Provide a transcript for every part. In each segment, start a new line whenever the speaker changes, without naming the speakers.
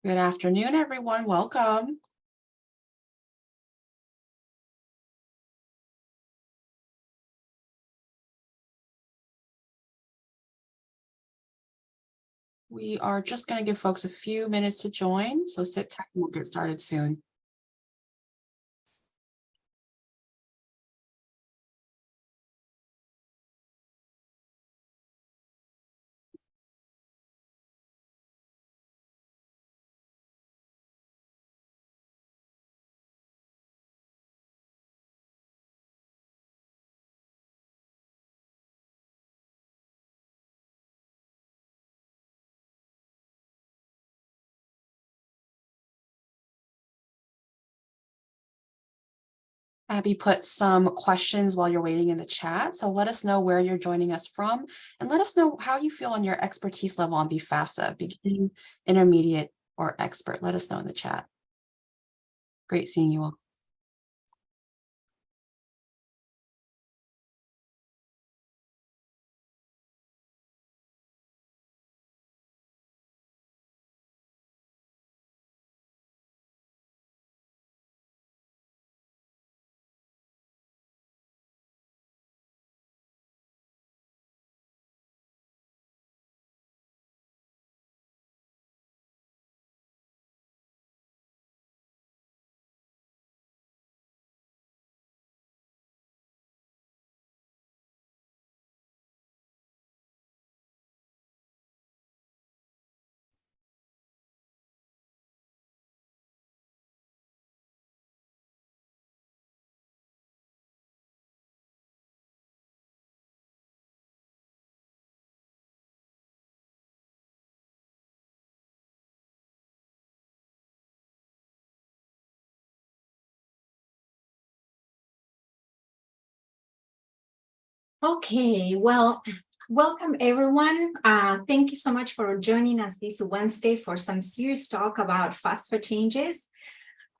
Good afternoon, everyone. Welcome. We are just going to give folks a few minutes to join, so sit tight and we'll get started soon. Abby put some questions while you're waiting in the chat, so let us know where you're joining us from and let us know how you feel on your expertise level on FAFSA, beginning, intermediate, or expert. Let us know in the chat. Great seeing you all.
Okay, well, welcome everyone. Thank you so much for joining us this Wednesday for some serious talk about FAFSA changes.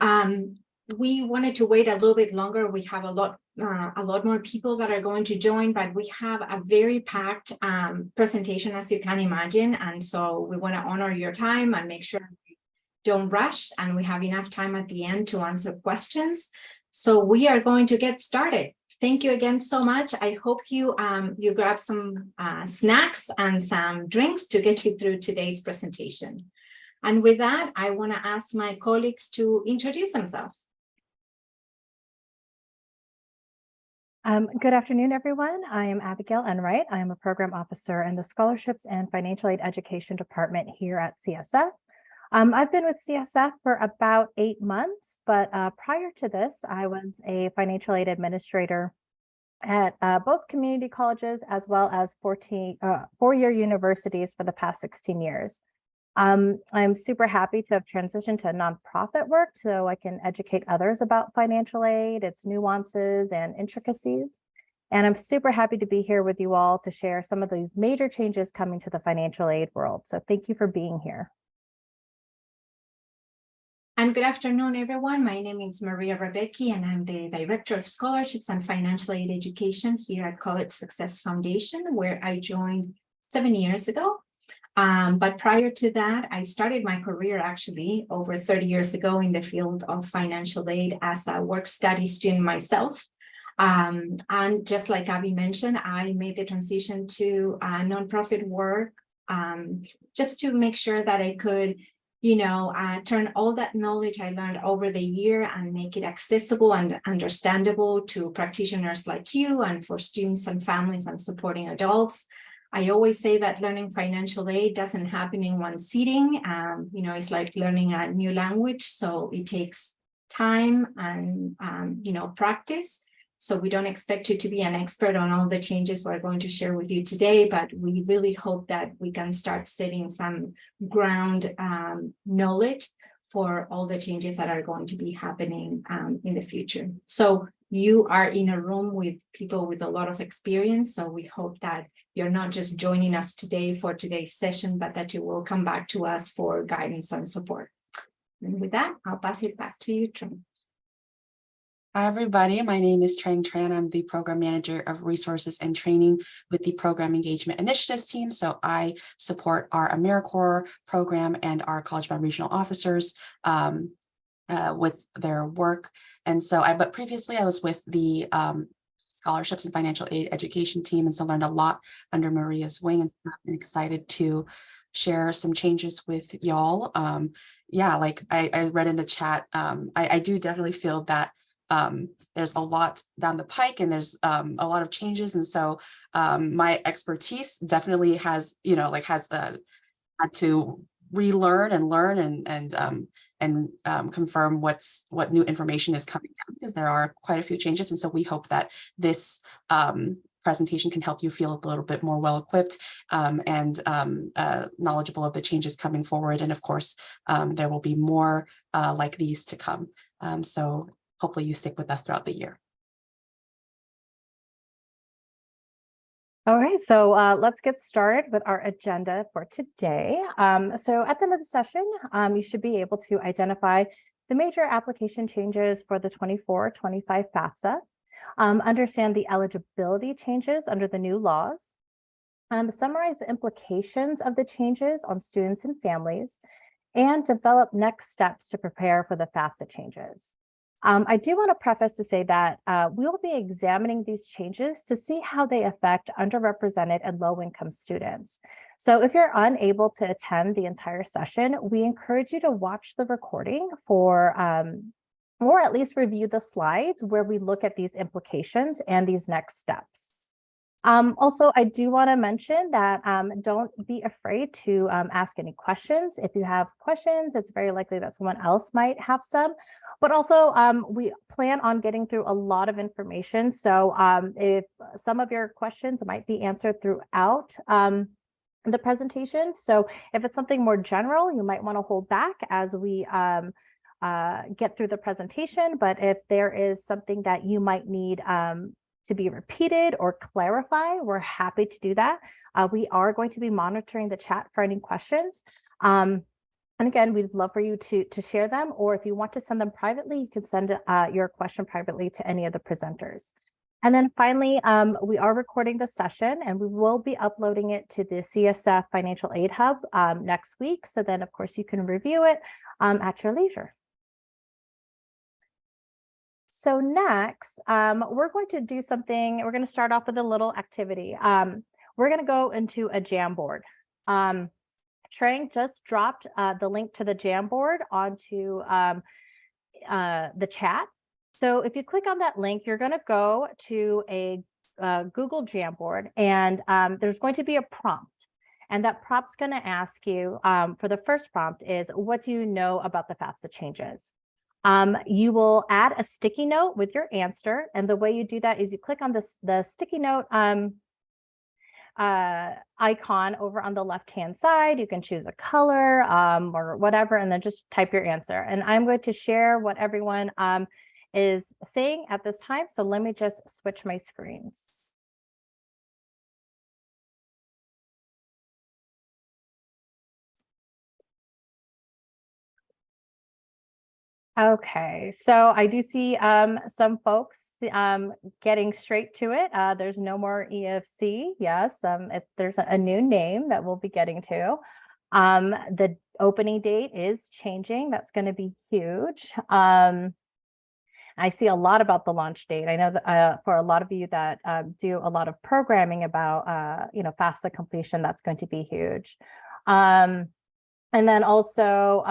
We wanted to wait a little bit longer. We have a lot more people that are going to join, but we have a very packed presentation, as you can imagine. And so we want to honor your time and make sure we don't rush and we have enough time at the end to answer questions. So we are going to get started. Thank you again so much. I hope you grab some snacks and some drinks to get you through today's presentation. And with that, I want to ask my colleagues to introduce themselves.
Good afternoon, everyone. I am Abigail Enright. I am a program officer in the Scholarships and Financial Aid Education Department here at CSF. I've been with CSF for about 8 months, but prior to this, I was a financial aid administrator at both community colleges as well as four-year universities for the past 16 years. I'm super happy to have transitioned to nonprofit work so I can educate others about financial aid, its nuances and intricacies. And I'm super happy to be here with you all to share some of these major changes coming to the financial aid world. So thank you for being here.
And good afternoon, everyone. My name is Maria Rebecki, and I'm the Director of Scholarships and Financial Aid Education here at College Success Foundation, where I joined 7 years ago. But prior to that, I started my career actually over 30 years ago in the field of financial aid as a work study student myself. And just like Abby mentioned, I made the transition to nonprofit work just to make sure that I could turn all that knowledge I learned over the year and make it accessible and understandable to practitioners like you and for students and families and supporting adults. I always say that learning financial aid doesn't happen in one sitting. It's like learning a new language. So it takes time and, practice. So we don't expect you to be an expert on all the changes we're going to share with you today, but we really hope that we can start setting some ground knowledge for all the changes that are going to be happening in the future. So you are in a room with people with a lot of experience. So we hope that you're not just joining us today for today's session, but that you will come back to us for guidance and support. And with that, I'll pass it back to you, Trim.
Hi, everybody. My name is Trang Tran. I'm the Program Manager of Resources and Training with the Program Engagement Initiatives team. So I support our AmeriCorps program and our College Bound Regional Officers with their work. And so but previously I was with the scholarships and financial aid education team, and so learned a lot under Maria's wing, and I'm excited to share some changes with y'all. Yeah, like I read in the chat, I do definitely feel that there's a lot down the pike, and there's a lot of changes. And so my expertise definitely has, had to relearn and learn and confirm what new information is coming down, because there are quite a few changes. And so we hope that this presentation can help you feel a little bit more well-equipped and knowledgeable of the changes coming forward. And of course, there will be more like these to come. So hopefully you stick with us throughout the year.
All right, so let's get started with our agenda for today. So at the end of the session, you should be able to identify the major application changes for the 24-25 FAFSA, understand the eligibility changes under the new laws, summarize the implications of the changes on students and families, and develop next steps to prepare for the FAFSA changes. I do want to preface to say that we will be examining these changes to see how they affect underrepresented and low-income students. So if you're unable to attend the entire session, we encourage you to watch the recording or at least review the slides where we look at these implications and these next steps. Also, I do want to mention that don't be afraid to ask any questions. If you have questions, it's very likely that someone else might have some, but also we plan on getting through a lot of information. So if some of your questions might be answered throughout the presentation. So if it's something more general, you might want to hold back as we get through the presentation. But if there is something that you might need to be repeated or clarify, we're happy to do that. We are going to be monitoring the chat for any questions. And again, we'd love for you to share them, or if you want to send them privately, you can send your question privately to any of the presenters. And then finally, we are recording the session, and we will be uploading it to the CSF Financial Aid Hub next week. So then, of course, you can review it at your leisure. So next, we're going to do something. We're going to start off with a little activity. We're going to go into a Jamboard. Trang just dropped the link to the Jamboard onto the chat. So if you click on that link, you're going to go to a Google Jamboard, and there's going to be a prompt. And that prompt's going to ask you, for the first prompt is, what do you know about the FAFSA changes? You will add a sticky note with your answer. And the way you do that is you click on the sticky note icon over on the left-hand side. You can choose a color or whatever, and then just type your answer. And I'm going to share what everyone is saying at this time. So let me just switch my screens. Okay, so I do see some folks getting straight to it. There's no more EFC. Yes, if there's a new name that we'll be getting to. The opening date is changing. That's going to be huge. I see a lot about the launch date. I know that for a lot of you that do a lot of programming about FAFSA completion, that's going to be huge. And then also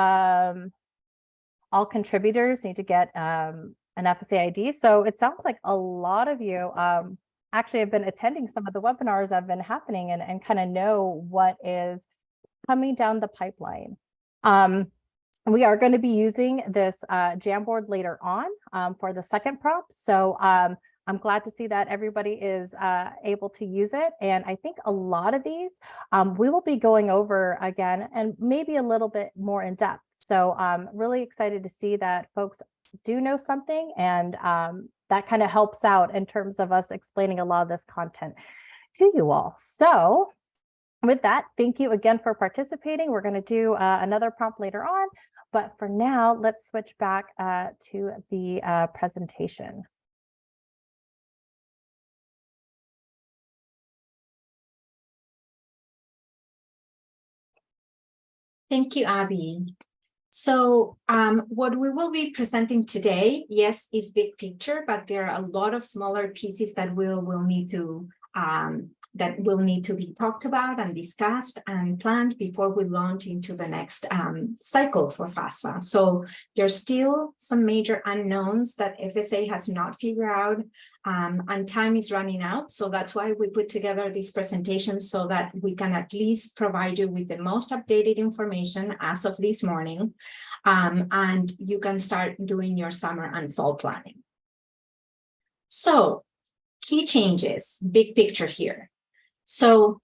all contributors need to get an FSA ID. So it sounds like a lot of you actually have been attending some of the webinars that have been happening and kind of know what is coming down the pipeline. We are going to be using this Jamboard later on for the second prompt. So I'm glad to see that everybody is able to use it. And I think a lot of these we will be going over again and maybe a little bit more in depth. So I'm really excited to see that folks do know something, and that kind of helps out in terms of us explaining a lot of this content to you all. So With that, thank you again for participating. We're going to do another prompt later on, but for now, let's switch back to the presentation.
Thank you, Abby. So what we will be presenting today, yes, is big picture, but there are a lot of smaller pieces that will need to be talked about and discussed and planned before we launch into the next cycle for FAFSA. So there's still some major unknowns that FSA has not figured out, and time is running out. So that's why we put together this presentation, so that we can at least provide you with the most updated information as of this morning, and you can start doing your summer and fall planning. So key changes, big picture here. So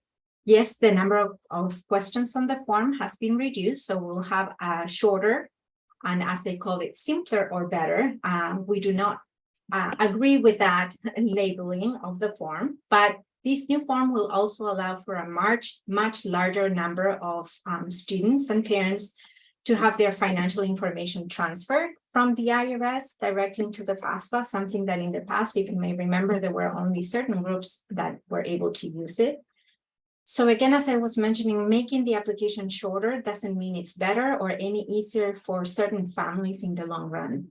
yes, the number of questions on the form has been reduced. So we'll have a shorter, and as they call it, simpler or better. We do not agree with that labeling of the form, but this new form will also allow for a much larger number of students and parents to have their financial information transferred from the IRS directly to the FAFSA, something that in the past, if you may remember, there were only certain groups that were able to use it. So again, as I was mentioning, making the application shorter doesn't mean it's better or any easier for certain families in the long run.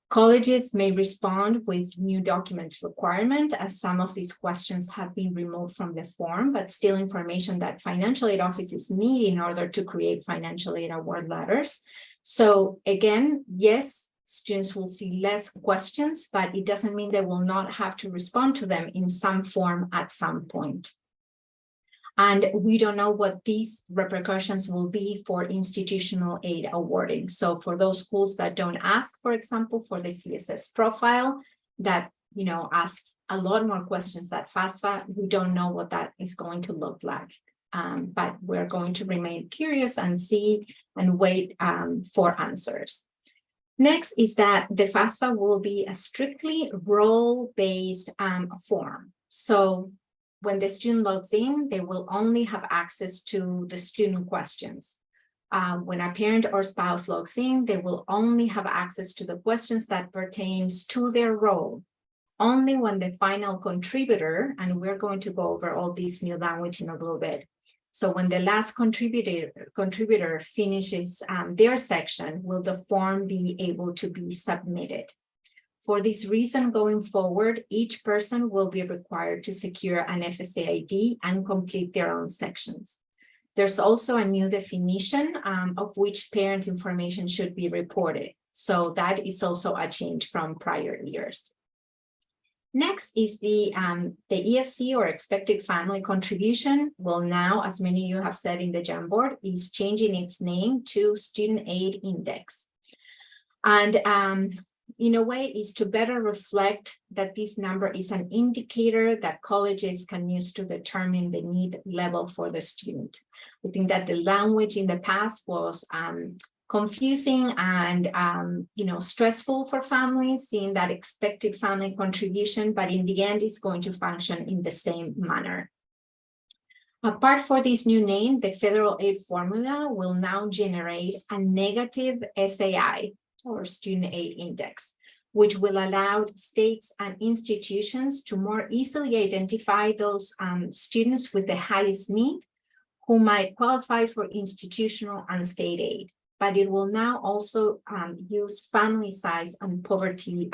Colleges may respond with new document requirement, as some of these questions have been removed from the form, but still information that financial aid offices need in order to create financial aid award letters. So again, yes, students will see less questions, but it doesn't mean they will not have to respond to them in some form at some point. And we don't know what these repercussions will be for institutional aid awarding. So for those schools that don't ask, for example, for the CSS profile, that asks a lot more questions than FAFSA, we don't know what that is going to look like. But we're going to remain curious and see and wait for answers. Next is that the FAFSA will be a strictly role-based form. So when the student logs in, they will only have access to the student questions. When a parent or spouse logs in, they will only have access to the questions that pertains to their role. Only when the final contributor, and we're going to go over all this new language in a little bit. So when the last contributor finishes their section, will the form be able to be submitted. For this reason, going forward, each person will be required to secure an FSA ID and complete their own sections. There's also a new definition of which parent information should be reported. So that is also a change from prior years. Next is the EFC, or expected family contribution. Will now, as many of you have said in the Jamboard, is changing its name to Student Aid Index. And in a way, is to better reflect that this number is an indicator that colleges can use to determine the need level for the student. We think that the language in the past was confusing and stressful for families, seeing that expected family contribution, but in the end, it's going to function in the same manner. Apart from this new name, the federal aid formula will now generate a negative SAI, or Student Aid Index, which will allow states and institutions to more easily identify those students with the highest need who might qualify for institutional and state aid. But it will now also use family size and poverty,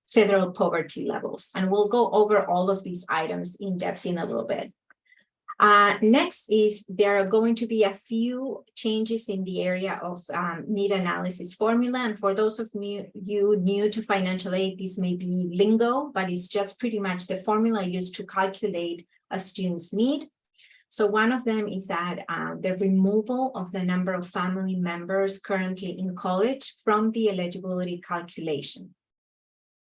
federal poverty levels. And we'll go over all of these items in depth in a little bit. Next is there are going to be a few changes in the area of need analysis formula. And for those of you new to financial aid, this may be lingo, but it's just pretty much the formula used to calculate a student's need. So one of them is that the removal of the number of family members currently in college from the eligibility calculation.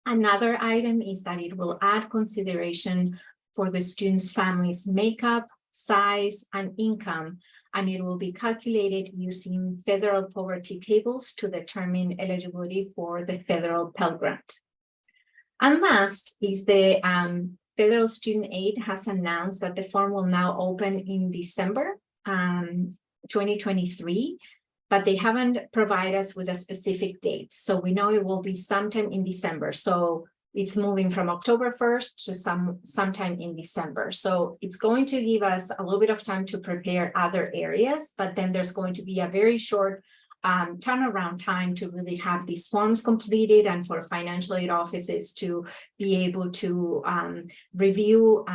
Another item is that it will add consideration for the student's family's makeup, size, and income, and it will be calculated using federal poverty tables to determine eligibility for the federal Pell Grant. And last is the Federal Student Aid has announced that the form will now open in December 2023, but they haven't provided us with a specific date. So we know it will be sometime in December. So it's moving from October 1st to sometime in December. So it's going to give us a little bit of time to prepare other areas, but then there's going to be a very short turnaround time to really have these forms completed and for financial aid offices to be able to review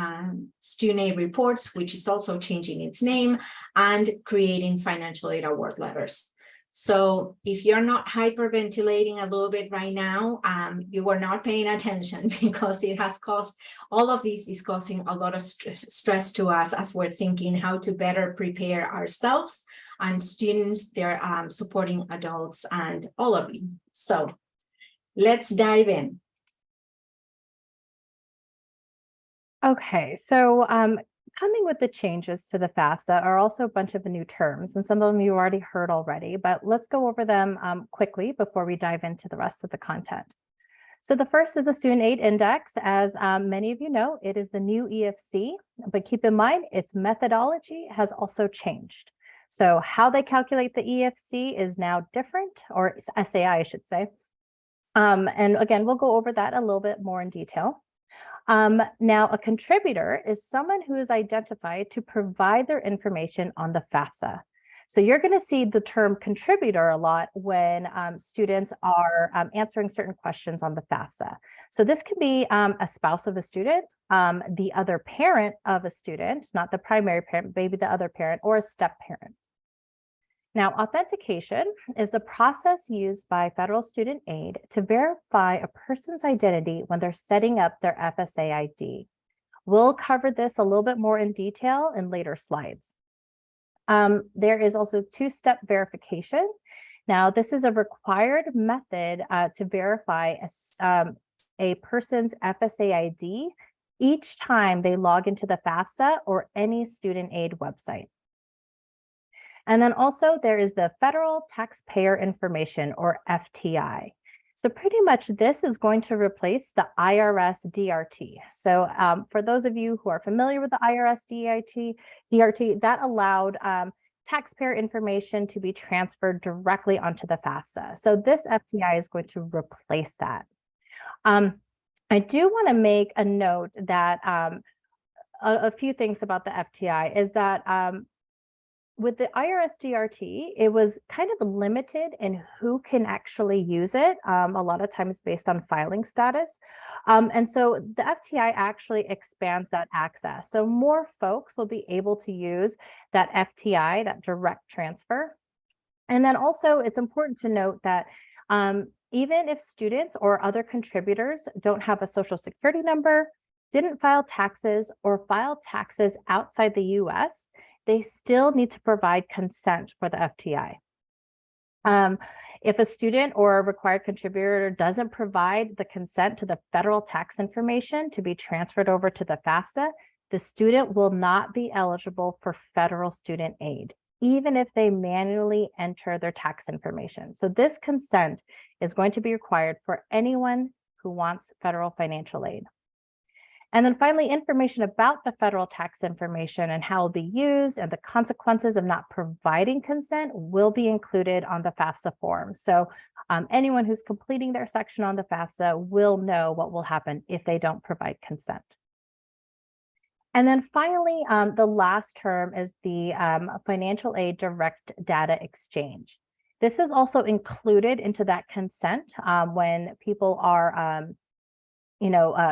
student aid reports, which is also changing its name, and creating financial aid award letters. So if you're not hyperventilating a little bit right now, you are not paying attention, because it has caused, all of this is causing a lot of stress to us as we're thinking how to better prepare ourselves and students, their supporting adults, and all of you. So let's dive in.
Okay, so coming with the changes to the FAFSA are also a bunch of new terms, and some of them you already heard already, but let's go over them quickly before we dive into the rest of the content. So the first is the Student Aid Index. As many of you know, it is the new EFC, but keep in mind its methodology has also changed. So how they calculate the EFC is now different, or SAI, I should say. And again, we'll go over that a little bit more in detail. Now, a contributor is someone who is identified to provide their information on the FAFSA. So you're going to see the term contributor a lot when students are answering certain questions on the FAFSA. So this can be a spouse of a student, the other parent of a student, not the primary parent, maybe the other parent, or a step parent. Now, authentication is the process used by federal student aid to verify a person's identity when they're setting up their FSA ID. We'll cover this a little bit more in detail in later slides. There is also two-step verification. Now, this is a required method to verify a person's FSA ID each time they log into the FAFSA or any student aid website. And then also there is the Federal Taxpayer Information, or FTI. So pretty much this is going to replace the IRS DRT. So for those of you who are familiar with the IRS DRT, that allowed taxpayer information to be transferred directly onto the FAFSA. So this FTI is going to replace that. I do want to make a note that a few things about the FTI is that with the IRS DRT, it was kind of limited in who can actually use it, a lot of times based on filing status. And so the FTI actually expands that access. So more folks will be able to use that FTI, that direct transfer. And then also it's important to note that even if students or other contributors don't have a social security number, didn't file taxes, or file taxes outside the US, they still need to provide consent for the FTI. If a student or a required contributor doesn't provide the consent to the federal tax information to be transferred over to the FAFSA, the student will not be eligible for federal student aid, even if they manually enter their tax information. So this consent is going to be required for anyone who wants federal financial aid. And then finally, information about the federal tax information and how it will be used and the consequences of not providing consent will be included on the FAFSA form. So anyone who's completing their section on the FAFSA will know what will happen if they don't provide consent. And then finally, the last term is the financial aid direct data exchange. This is also included into that consent when people are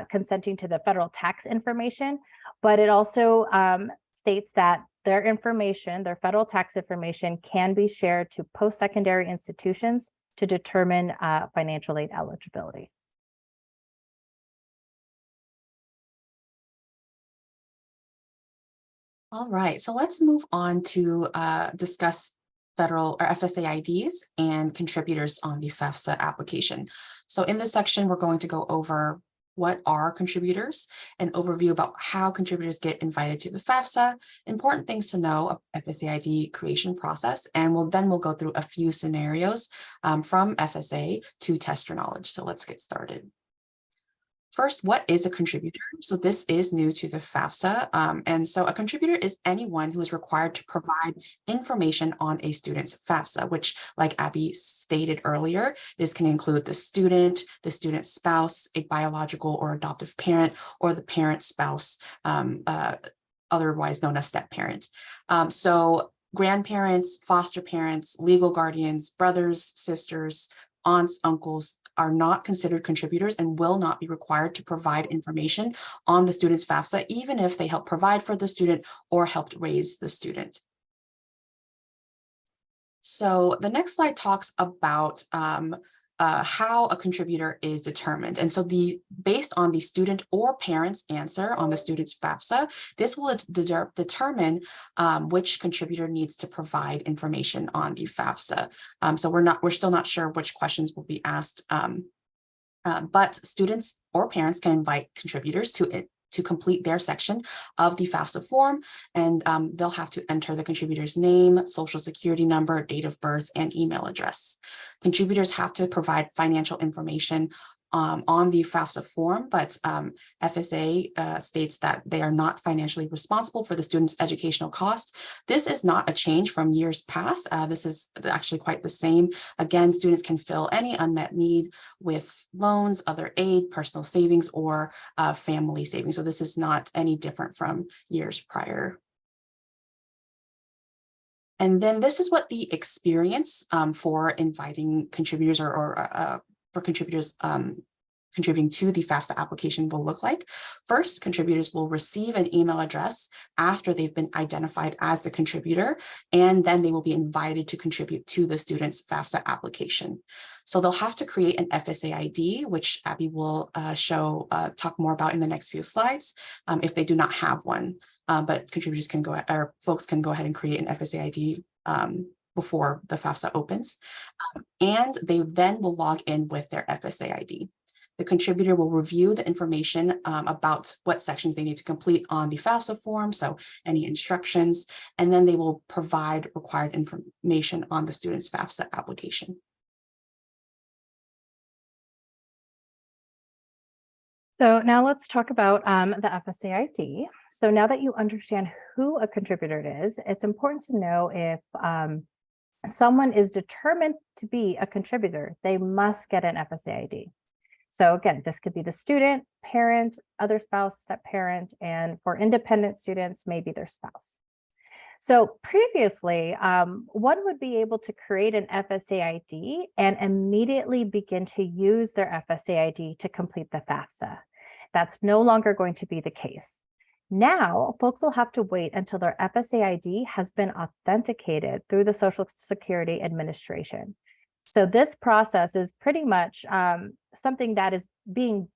consenting to the federal tax information, but it also states that their information, their federal tax information, can be shared to post-secondary institutions to determine financial aid eligibility.
All right, so let's move on to discuss federal or FSA IDs and contributors on the FAFSA application. So in this section, we're going to go over what are contributors, an overview about how contributors get invited to the FAFSA, important things to know about FSA ID creation process, and we'll go through a few scenarios from FSA to test your knowledge. So let's get started. First, what is a contributor? So this is new to the FAFSA. And so a contributor is anyone who is required to provide information on a student's FAFSA, which, like Abby stated earlier, this can include the student's spouse, a biological or adoptive parent, or the parent's spouse, otherwise known as step parent. So grandparents, foster parents, legal guardians, brothers, sisters, aunts, uncles are not considered contributors and will not be required to provide information on the student's FAFSA, even if they help provide for the student or helped raise the student. So the next slide talks about how a contributor is determined. And so based on the student or parent's answer on the student's FAFSA, this will determine which contributor needs to provide information on the FAFSA. So we're still not sure which questions will be asked, but students or parents can invite contributors to complete their section of the FAFSA form, and they'll have to enter the contributor's name, social security number, date of birth, and email address. Contributors have to provide financial information on the FAFSA form, but FSA states that they are not financially responsible for the student's educational costs. This is not a change from years past. This is actually quite the same. Again, students can fill any unmet need with loans, other aid, personal savings, or family savings. So this is not any different from years prior. And then this is what the experience for inviting contributors or for contributors contributing to the FAFSA application will look like. First, contributors will receive an email address after they've been identified as the contributor, and then they will be invited to contribute to the student's FAFSA application. So they'll have to create an FSA ID, which Abby will talk more about in the next few slides, if they do not have one. But contributors can go, or folks can go ahead and create an FSA ID before the FAFSA opens. And they then will log in with their FSA ID. The contributor will review the information about what sections they need to complete on the FAFSA form, so any instructions, and then they will provide required information on the student's FAFSA application.
So now let's talk about the FSA ID. So now that you understand who a contributor is, it's important to know if someone is determined to be a contributor, they must get an FSA ID. So again, this could be the student, parent, other spouse, step parent, and for independent students, maybe their spouse. So previously, one would be able to create an FSA ID and immediately begin to use their FSA ID to complete the FAFSA. That's no longer going to be the case. Now, folks will have to wait until their FSA ID has been authenticated through the Social Security Administration. So this process is pretty much something that is being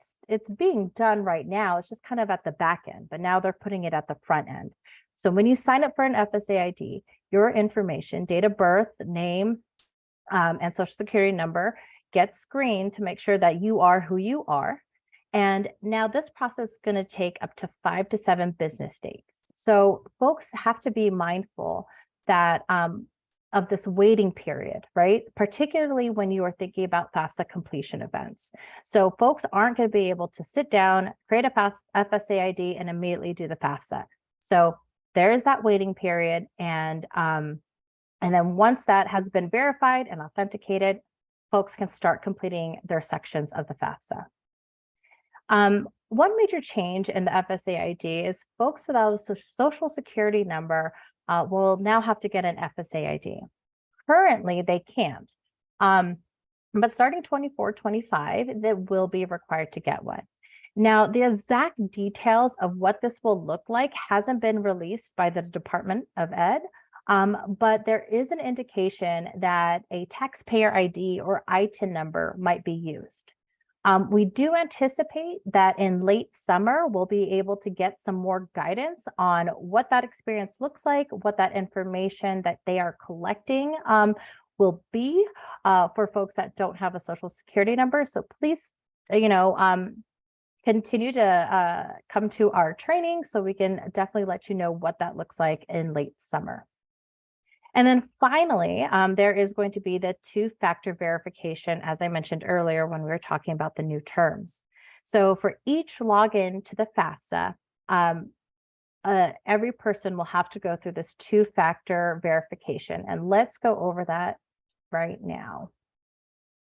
done right now. It's just kind of at the back end, but now they're putting it at the front end. So when you sign up for an FSA ID, your information, date of birth, name, and social security number gets screened to make sure that you are who you are. And now this process is going to take up to 5 to 7 business days. So folks have to be mindful that of this waiting period, right? Particularly when you are thinking about FAFSA completion events. So folks aren't going to be able to sit down, create a FSA ID, and immediately do the FAFSA. So there is that waiting period, and then once that has been verified and authenticated, folks can start completing their sections of the FAFSA. One major change in the FSA ID is folks without a social security number will now have to get an FSA ID. Currently, they can't, but starting 24-25, they will be required to get one. Now, the exact details of what this will look like hasn't been released by the Department of Ed, but there is an indication that a taxpayer ID or ITIN number might be used. We do anticipate that in late summer, we'll be able to get some more guidance on what that experience looks like, what that information that they are collecting will be for folks that don't have a social security number. So please, continue to come to our training so we can definitely let you know what that looks like in late summer. And then finally, there is going to be the 2-factor verification, as I mentioned earlier when we were talking about the new terms. So for each login to the FAFSA, every person will have to go through this two-factor verification. And let's go over that right now.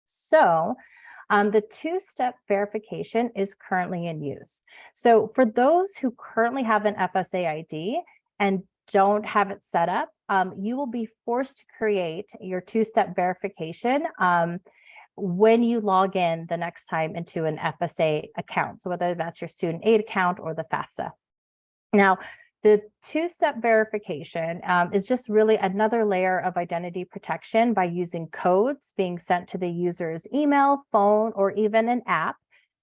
So the two-step verification is currently in use. So for those who currently have an FSA ID and don't have it set up, you will be forced to create your two-step verification when you log in the next time into an FSA account. So whether that's your student aid account or the FAFSA. Now, the two-step verification is just really another layer of identity protection by using codes being sent to the user's email, phone, or even an app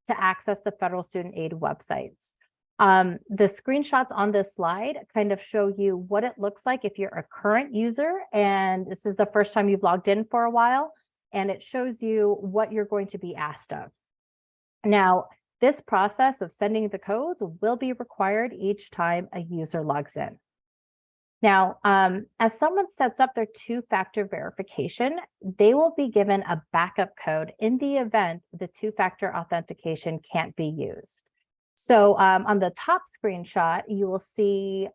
to access the federal student aid websites. The screenshots on this slide kind of show you what it looks like if you're a current user and this is the first time you've logged in for a while, and it shows you what you're going to be asked of. Now, this process of sending the codes will be required each time a user logs in. Now, as someone sets up their two-factor verification, they will be given a backup code in the event the two-factor authentication can't be used. So on the top screenshot, you will see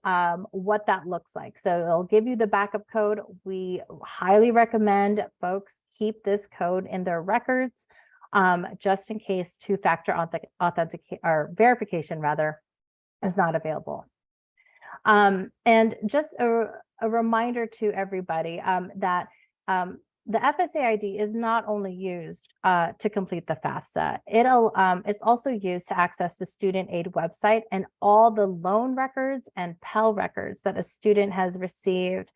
what that looks like. So it'll give you the backup code. We highly recommend folks keep this code in their records just in case two-factor authentication or verification rather is not available. And just a reminder to everybody that the FSA ID is not only used to complete the FAFSA. It's also used to access the student aid website and all the loan records and Pell records that a student has received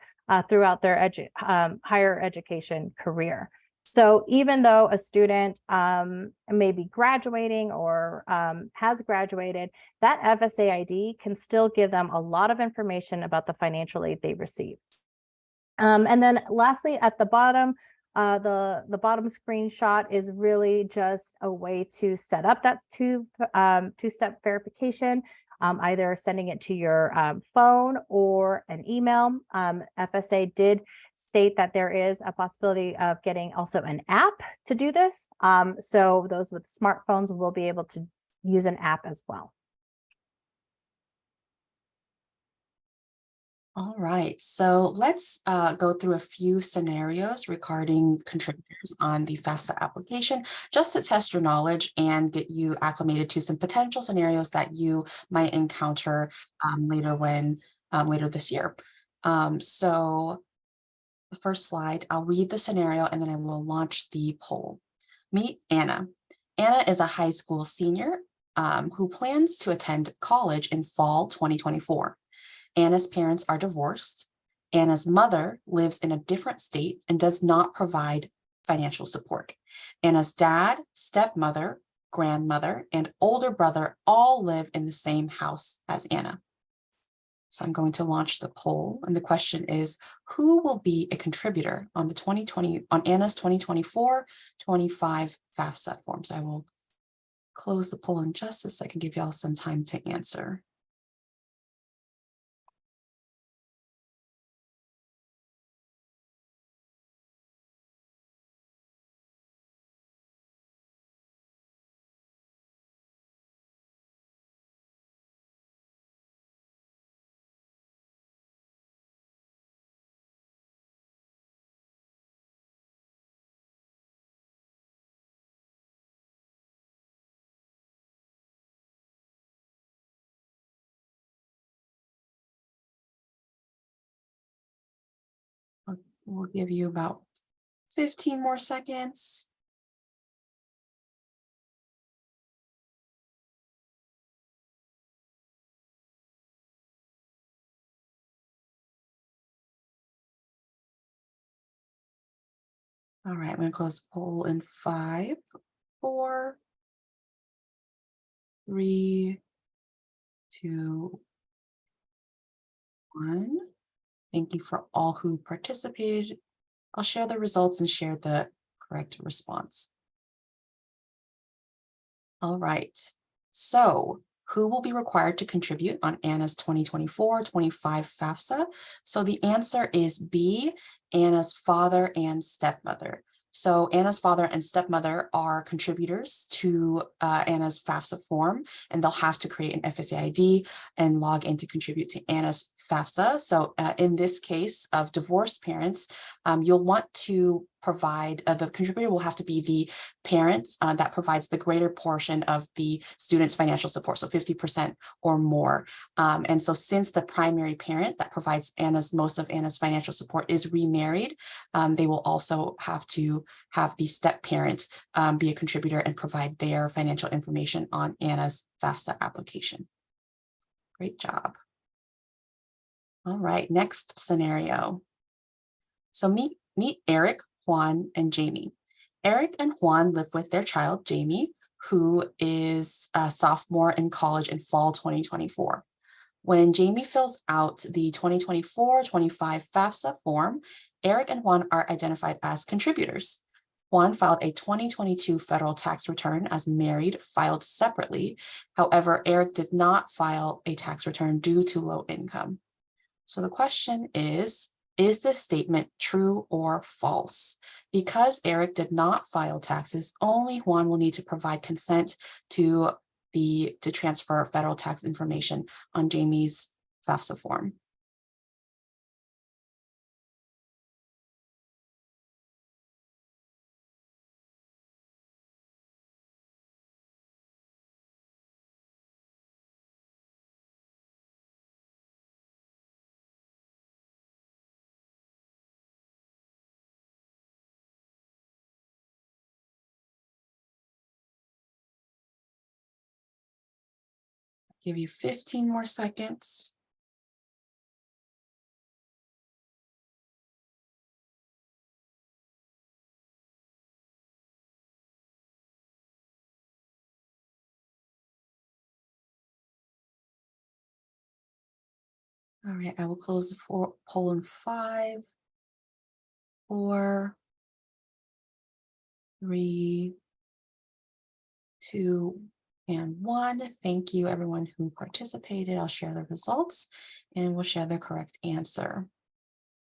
throughout their higher education career. So even though a student may be graduating or has graduated, that FSA ID can still give them a lot of information about the financial aid they received. And then lastly, at the bottom, the bottom screenshot is really just a way to set up that two-step verification, either sending it to your phone or an email. FSA did state that there is a possibility of getting also an app to do this. So those with smartphones will be able to use an app as well.
All right, so let's go through a few scenarios regarding contributors on the FAFSA application, just to test your knowledge and get you acclimated to some potential scenarios that you might encounter later this year. So the first slide, I'll read the scenario and then I will launch the poll. Meet Anna. Anna is a high school senior who plans to attend college in fall 2024. Anna's parents are divorced. Anna's mother lives in a different state and does not provide financial support. Anna's dad, stepmother, grandmother, and older brother all live in the same house as Anna. So I'm going to launch the poll, and the question is, who will be a contributor on Anna's 2024-25 FAFSA forms? I will close the poll in just a second, give y'all some time to answer. We'll give you about 15 more seconds. All right, I'm going to close the poll in 5, 4, 3, 2, 1. Thank you for all who participated. I'll share the results and share the correct response. All right, so who will be required to contribute on Anna's 2024-25 FAFSA? So the answer is B, Anna's father and stepmother. So Anna's father and stepmother are contributors to Anna's FAFSA form, and they'll have to create an FSA ID and log in to contribute to Anna's FAFSA. So in this case of divorced parents, you'll want to provide, the contributor will have to be the parent that provides the greater portion of the student's financial support, so 50% or more. And so since the primary parent that provides most of Anna's financial support is remarried, they will also have to have the step parent be a contributor and provide their financial information on Anna's FAFSA application. Great job. All right, next scenario. So meet Eric, Juan, and Jamie. Eric and Juan live with their child, Jamie, who is a sophomore in college in fall 2024. When Jamie fills out the 2024-25 FAFSA form, Eric and Juan are identified as contributors. Juan filed a 2022 federal tax return as married, filed separately. However, Eric did not file a tax return due to low income. So the question is this statement true or false? Because Eric did not file taxes, only Juan will need to provide consent to transfer federal tax information on Jamie's FAFSA form. Give you 15 more seconds. All right, I will close the poll in 5, 4, 3, 2, and 1. Thank you, everyone who participated. I'll share the results and we'll share the correct answer.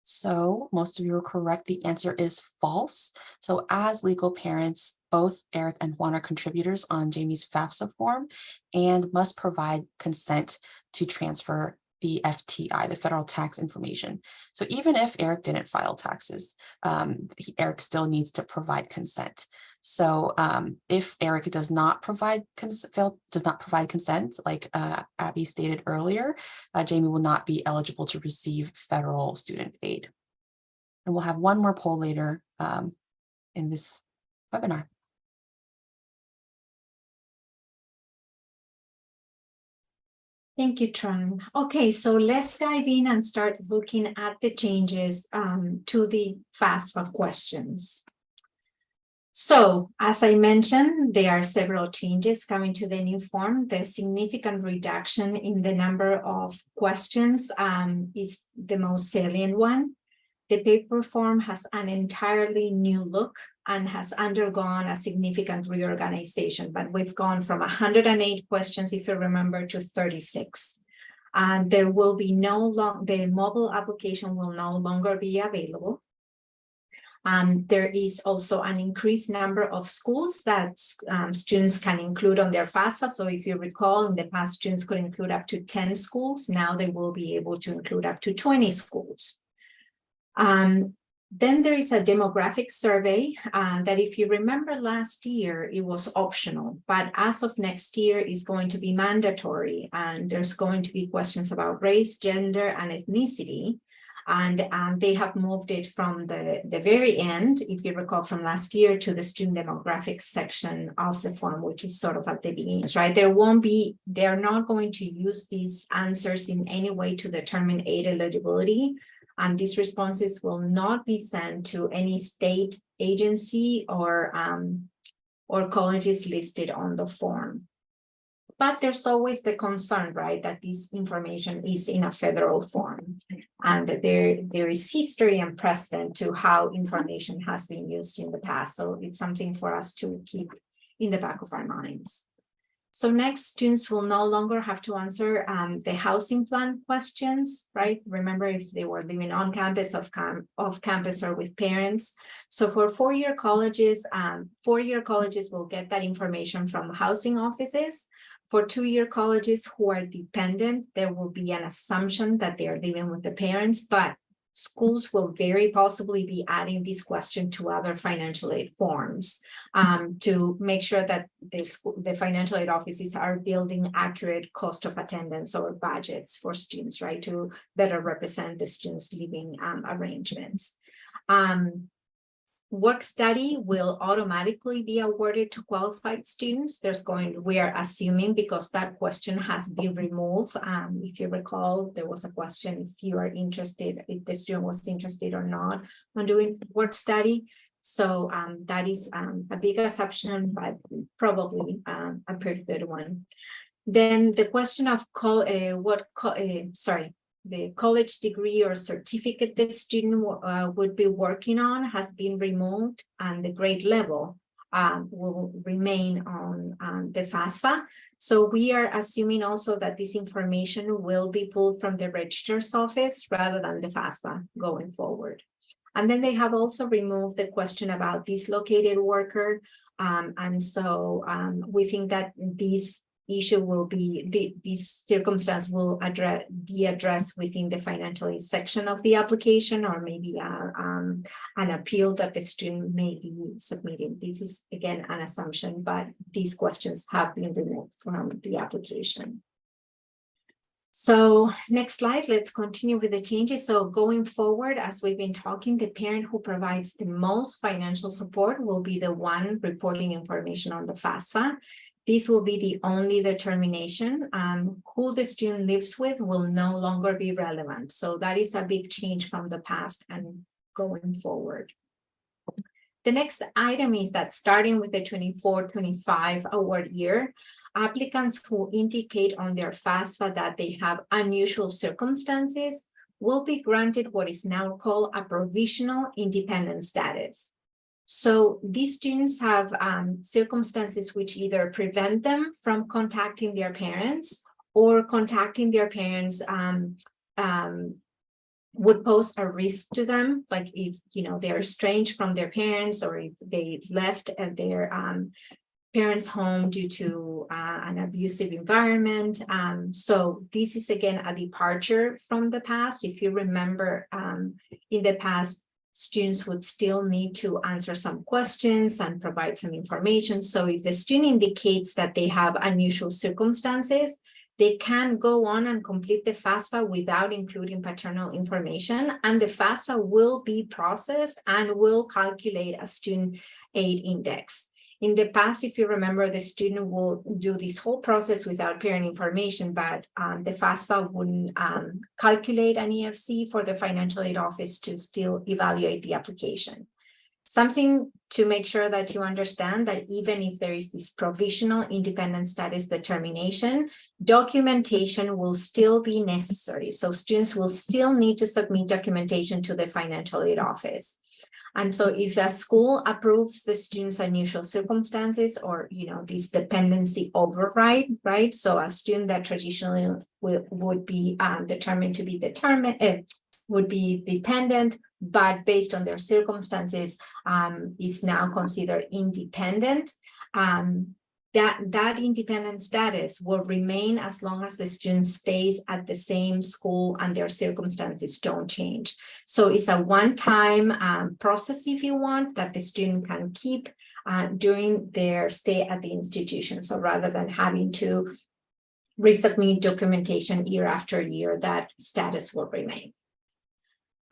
So most of you are correct. The answer is false. So as legal parents, both Eric and Juan are contributors on Jamie's FAFSA form and must provide consent to transfer the FTI, the federal tax information. So even if Eric didn't file taxes, Eric still needs to provide consent. So if Eric does not provide consent, like Abby stated earlier, Jamie will not be eligible to receive federal student aid. And we'll have one more poll later in this webinar.
Thank you, Tran. Okay, so let's dive in and start looking at the changes to the FAFSA questions. So, as I mentioned, there are several changes coming to the new form. The significant reduction in the number of questions is the most salient one. The paper form has an entirely new look and has undergone a significant reorganization, but we've gone from 108 questions, if you remember, to 36. And there will be the mobile application will no longer be available. There is also an increased number of schools that students can include on their FAFSA. So if you recall, in the past, students could include up to 10 schools. Now they will be able to include up to 20 schools. Then there is a demographic survey that, if you remember last year, it was optional, but as of next year is going to be mandatory. And there's going to be questions about race, gender, and ethnicity. And they have moved it from the very end, if you recall from last year, to the student demographics section of the form, which is sort of at the beginning, right? They're not going to use these answers in any way to determine aid eligibility. And these responses will not be sent to any state agency or colleges listed on the form. But there's always the concern, right, that this information is in a federal form, and there is history and precedent to how information has been used in the past. So it's something for us to keep in the back of our minds. So next, students will no longer have to answer the housing plan questions, right? Remember if they were living on campus, off campus, or with parents. So for four-year colleges will get that information from housing offices. For two-year colleges who are dependent, there will be an assumption that they are living with the parents, but schools will very possibly be adding this question to other financial aid forms to make sure that the financial aid offices are building accurate cost of attendance or budgets for students, right, to better represent the students' living arrangements. Work study will automatically be awarded to qualified students. We are assuming, because that question has been removed. If you recall, there was a question if you are interested, if the student was interested or not on doing work study. So that is a big assumption, but probably a pretty good one. Then the question of the college degree or certificate the student would be working on has been removed, and the grade level will remain on the FAFSA. So we are assuming also that this information will be pulled from the registrar's office rather than the FAFSA going forward. And then they have also removed the question about dislocated worker. And so we think that this issue will be, this circumstance will be addressed within the financial aid section of the application, or maybe an appeal that the student may be submitting. This is again an assumption, but these questions have been removed from the application. So next slide, let's continue with the changes. So going forward, as we've been talking, the parent who provides the most financial support will be the one reporting information on the FAFSA. This will be the only determination. Who the student lives with will no longer be relevant. So that is a big change from the past and going forward. The next item is that starting with the 24-25 award year, applicants who indicate on their FAFSA that they have unusual circumstances will be granted what is now called a provisional independent status. So these students have circumstances which either prevent them from contacting their parents, or contacting their parents would pose a risk to them, like if they're estranged from their parents, or if they left their parents' home due to an abusive environment. So this is again a departure from the past. If you remember, in the past, students would still need to answer some questions and provide some information. So if the student indicates that they have unusual circumstances, they can go on and complete the FAFSA without including paternal information, and the FAFSA will be processed and will calculate a student aid index. In the past, if you remember, the student will do this whole process without parent information, but the FAFSA wouldn't calculate an EFC for the financial aid office to still evaluate the application. Something to make sure that you understand that even if there is this provisional independent status determination, documentation will still be necessary. So students will still need to submit documentation to the financial aid office. And so if a school approves the student's unusual circumstances, or this dependency override, right? So a student that traditionally would be determined to be would be dependent, but based on their circumstances is now considered independent. That independent status will remain as long as the student stays at the same school and their circumstances don't change. So it's a one-time process, if you want, that the student can keep during their stay at the institution. So rather than having to resubmit documentation year after year, that status will remain.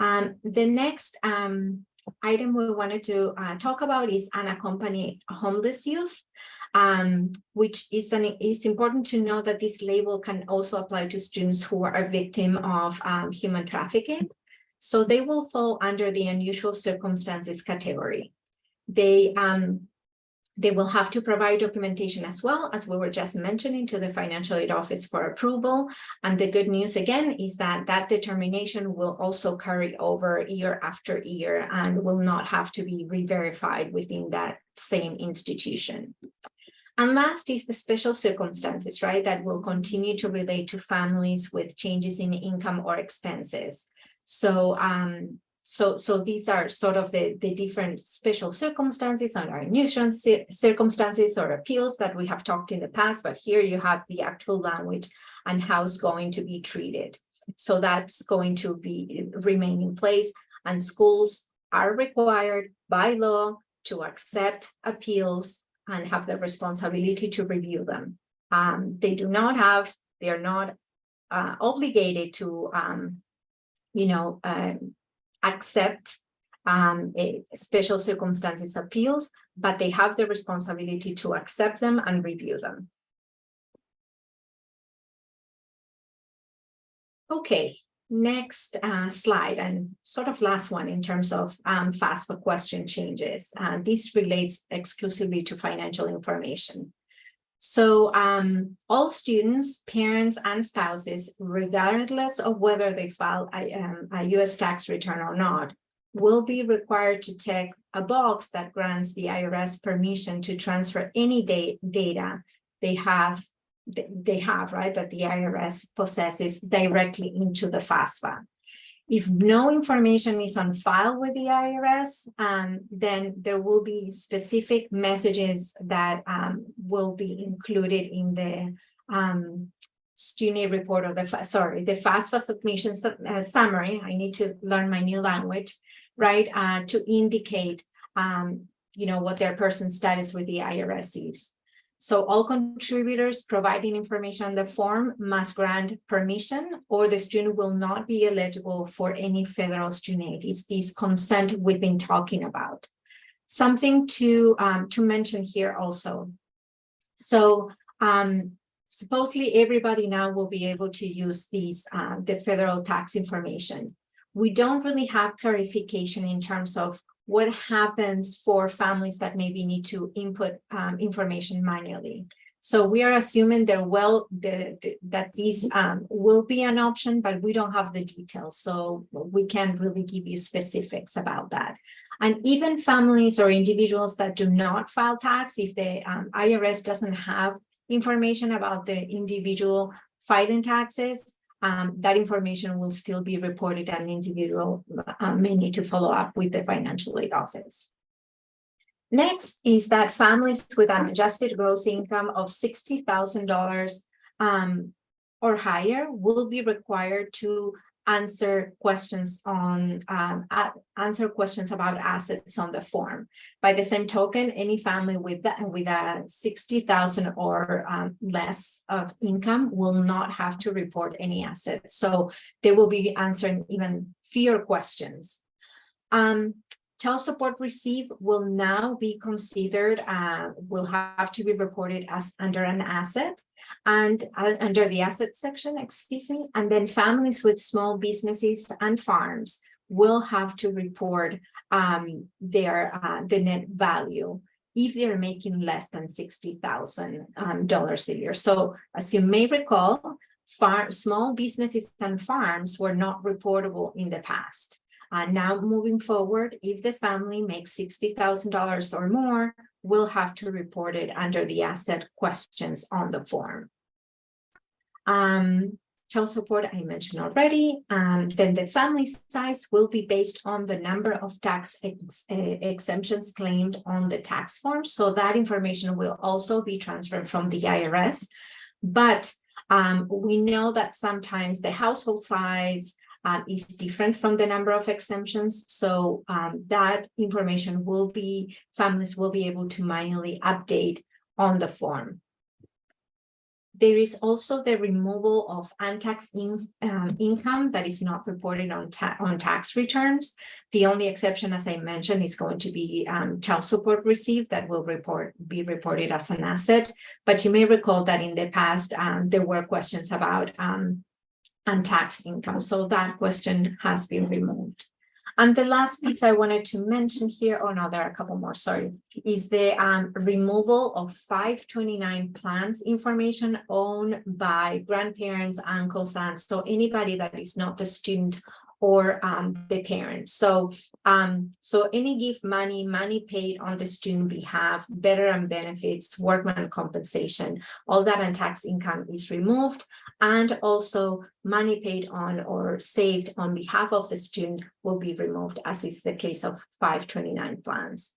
The next item we wanted to talk about is unaccompanied homeless youth. Which is it's important to know that this label can also apply to students who are a victim of human trafficking. So they will fall under the unusual circumstances category. They will have to provide documentation as well, as we were just mentioning, to the financial aid office for approval. And the good news again is that that determination will also carry over year after year and will not have to be re-verified within that same institution. And last is the special circumstances, right, that will continue to relate to families with changes in income or expenses. So, so these are sort of the different special circumstances and unusual circumstances or appeals that we have talked in the past, but here you have the actual language and how it's going to be treated. So that's going to remain in place, and schools are required by law to accept appeals and have the responsibility to review them. They are not obligated to, accept special circumstances appeals, but they have the responsibility to accept them and review them. Okay, next slide, and sort of last one in terms of FAFSA question changes. This relates exclusively to financial information. So all students, parents, and spouses, regardless of whether they file a U.S. tax return or not, will be required to check a box that grants the IRS permission to transfer any data they have, right, that the IRS possesses directly into the FAFSA. If no information is on file with the IRS, then there will be specific messages that will be included in the student report, or the FAFSA submission summary. I need to learn my new language, right? To indicate, what their person's status with the IRS is. So all contributors providing information on the form must grant permission, or the student will not be eligible for any federal student aid. It's this consent we've been talking about. Something to mention here also. So supposedly everybody now will be able to use these the federal tax information. We don't really have clarification in terms of what happens for families that maybe need to input information manually. So we are assuming that these will be an option, but we don't have the details. So we can't really give you specifics about that. And even families or individuals that do not file tax, if the IRS doesn't have information about the individual filing taxes, that information will still be reported, and an individual may need to follow up with the financial aid office. Next is that families with an adjusted gross income of $60,000 or higher will be required to answer questions about assets on the form. By the same token, any family with a 60,000 or less of income will not have to report any assets. So they will be answering even fewer questions. Child support received will now be considered, will have to be reported as under an asset, and under the asset section, excuse me. And then families with small businesses and farms will have to report the net value if they're making less than $60,000 a year. So as you may recall, small businesses and farms were not reportable in the past. Now moving forward, if the family makes $60,000 or more, we'll have to report it under the asset questions on the form. Child support, I mentioned already. Then the family size will be based on the number of tax exemptions claimed on the tax form. So that information will also be transferred from the IRS. But we know that sometimes the household size is different from the number of exemptions. So that information families will be able to manually update on the form. There is also the removal of untaxed income that is not reported on tax returns. The only exception, as I mentioned, is going to be child support received that will be reported as an asset. But you may recall that in the past, there were questions about untaxed income. So that question has been removed. And the last piece I wanted to mention here, oh no, there are a couple more, sorry, is the removal of 529 plans information owned by grandparents, uncles, aunts. So anybody that is not the student or the parent. So any gift money paid on the student behalf, veteran benefits, workman compensation, all that untaxed income is removed. And also money paid on or saved on behalf of the student will be removed, as is the case of 529 plans.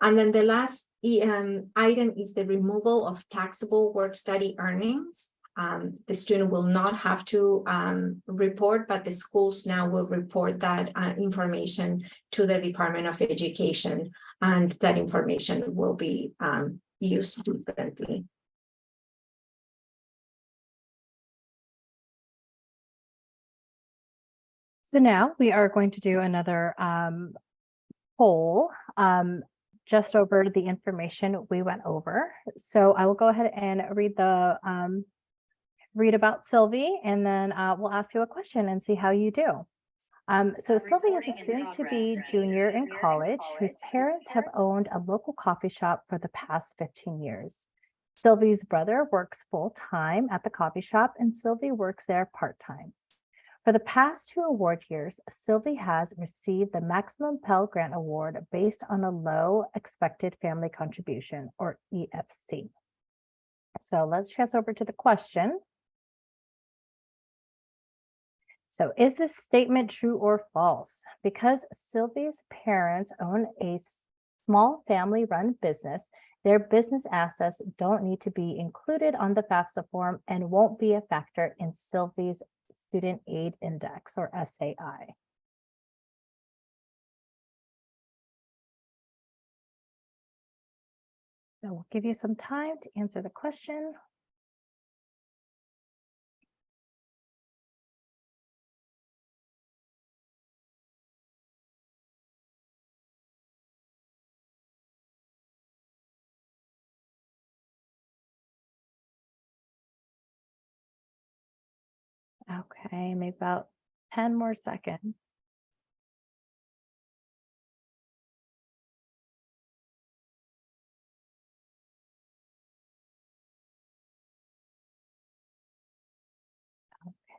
And then the last item is the removal of taxable work-study earnings. The student will not have to report, but the schools now will report that information to the Department of Education, and that information will be used differently.
So now we are going to do another poll just over the information we went over. So I will go ahead and read about Sylvie, and then we'll ask you a question and see how you do. So Sylvie is a soon-to-be junior in college whose parents have owned a local coffee shop for the past 15 years. Sylvie's brother works full-time at the coffee shop, and Sylvie works there part-time. For the past 2 award years, Sylvie has received the Maximum Pell Grant Award based on a low expected family contribution, or EFC. So let's transfer over to the question. So is this statement true or false? Because Sylvie's parents own a small family-run business, their business assets don't need to be included on the FAFSA form and won't be a factor in Sylvie's Student Aid Index, or SAI. So we'll give you some time to answer the question. Okay, maybe about 10 more seconds.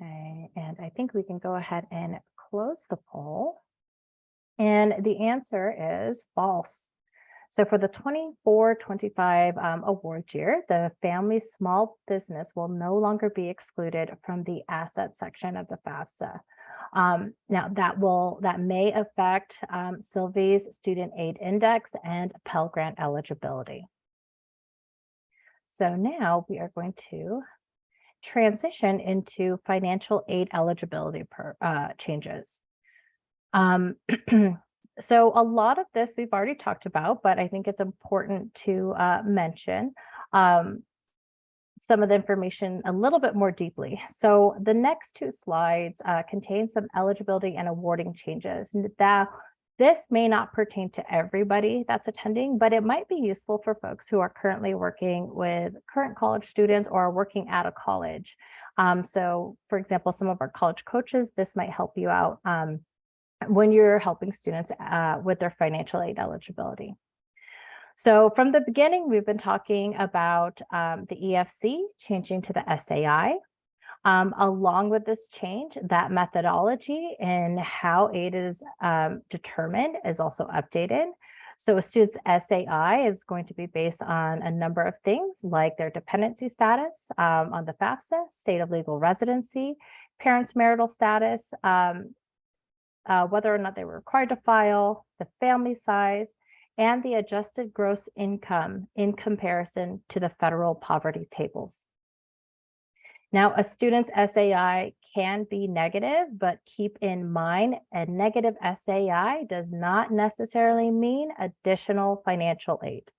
Okay, and I think we can go ahead and close the poll. And the answer is false. So for the 24-25 award year, the family small business will no longer be excluded from the asset section of the FAFSA. Now that may affect Sylvie's Student Aid Index and Pell Grant eligibility. So now we are going to transition into financial aid eligibility changes. So a lot of this we've already talked about, but I think it's important to mention some of the information a little bit more deeply. So the next 2 slides contain some eligibility and awarding changes. This may not pertain to everybody that's attending, but it might be useful for folks who are currently working with current college students or are working at a college. So for example, some of our college coaches, this might help you out when you're helping students with their financial aid eligibility. So from the beginning, we've been talking about the EFC changing to the SAI. Along with this change, that methodology and how aid is determined is also updated. So a student's SAI is going to be based on a number of things like their dependency status on the FAFSA, state of legal residency, parents' marital status, whether or not they were required to file, the family size, and the adjusted gross income in comparison to the federal poverty tables. Now, a student's SAI can be negative, but keep in mind a negative SAI does not necessarily mean additional financial aid.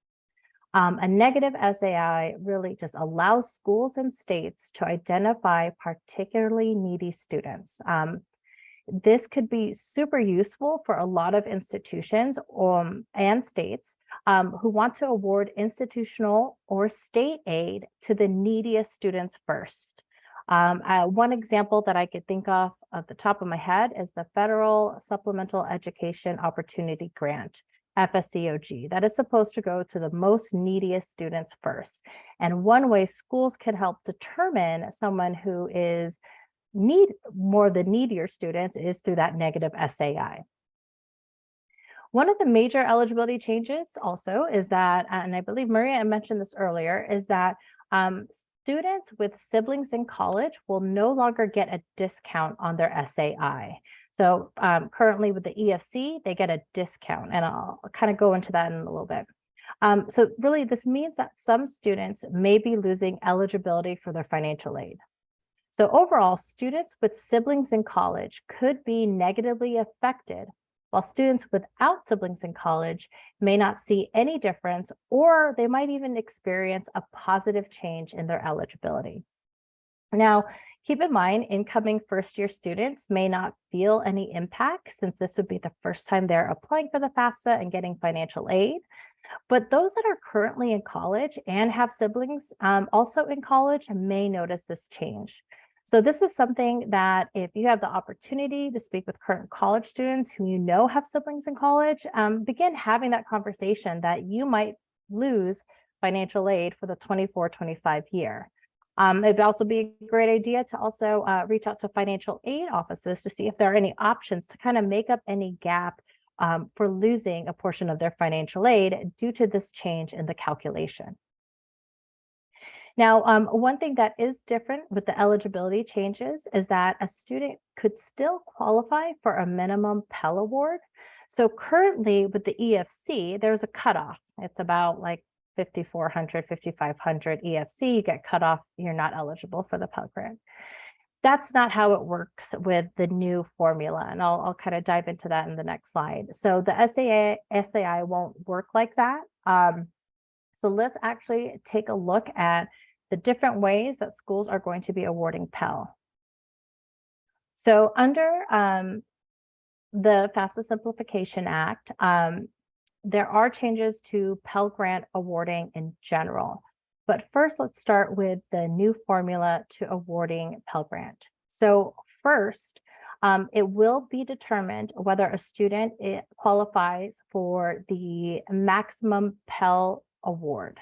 A negative SAI really just allows schools and states to identify particularly needy students. This could be super useful for a lot of institutions and states who want to award institutional or state aid to the neediest students first. One example that I could think of at the top of my head is the Federal Supplemental Education Opportunity Grant, FSEOG, that is supposed to go to the most neediest students first. And one way schools can help determine someone who is the needier students is through that negative SAI. One of the major eligibility changes also is that, and I believe Maria mentioned this earlier, is that students with siblings in college will no longer get a discount on their SAI. So currently with the EFC, they get a discount, and I'll kind of go into that in a little bit. So really, this means that some students may be losing eligibility for their financial aid. So overall, students with siblings in college could be negatively affected, while students without siblings in college may not see any difference, or they might even experience a positive change in their eligibility. Now, keep in mind, incoming first-year students may not feel any impact since this would be the first time they're applying for the FAFSA and getting financial aid. But those that are currently in college and have siblings also in college may notice this change. So this is something that if you have the opportunity to speak with current college students who you know have siblings in college, begin having that conversation that you might lose financial aid for the 24-25 year. It'd also be a great idea to also reach out to financial aid offices to see if there are any options to kind of make up any gap for losing a portion of their financial aid due to this change in the calculation. Now, one thing that is different with the eligibility changes is that a student could still qualify for a minimum Pell Award. So currently with the EFC, there's a cutoff. It's about like 5,400, 5,500 EFC, you get cut off, you're not eligible for the Pell Grant. That's not how it works with the new formula, and I'll kind of dive into that in the next slide. So the SAI won't work like that. So let's actually take a look at the different ways that schools are going to be awarding Pell. So under the FAFSA Simplification Act, there are changes to Pell Grant awarding in general. But first, let's start with the new formula to awarding Pell Grant. So first, it will be determined whether a student qualifies for the maximum Pell Award.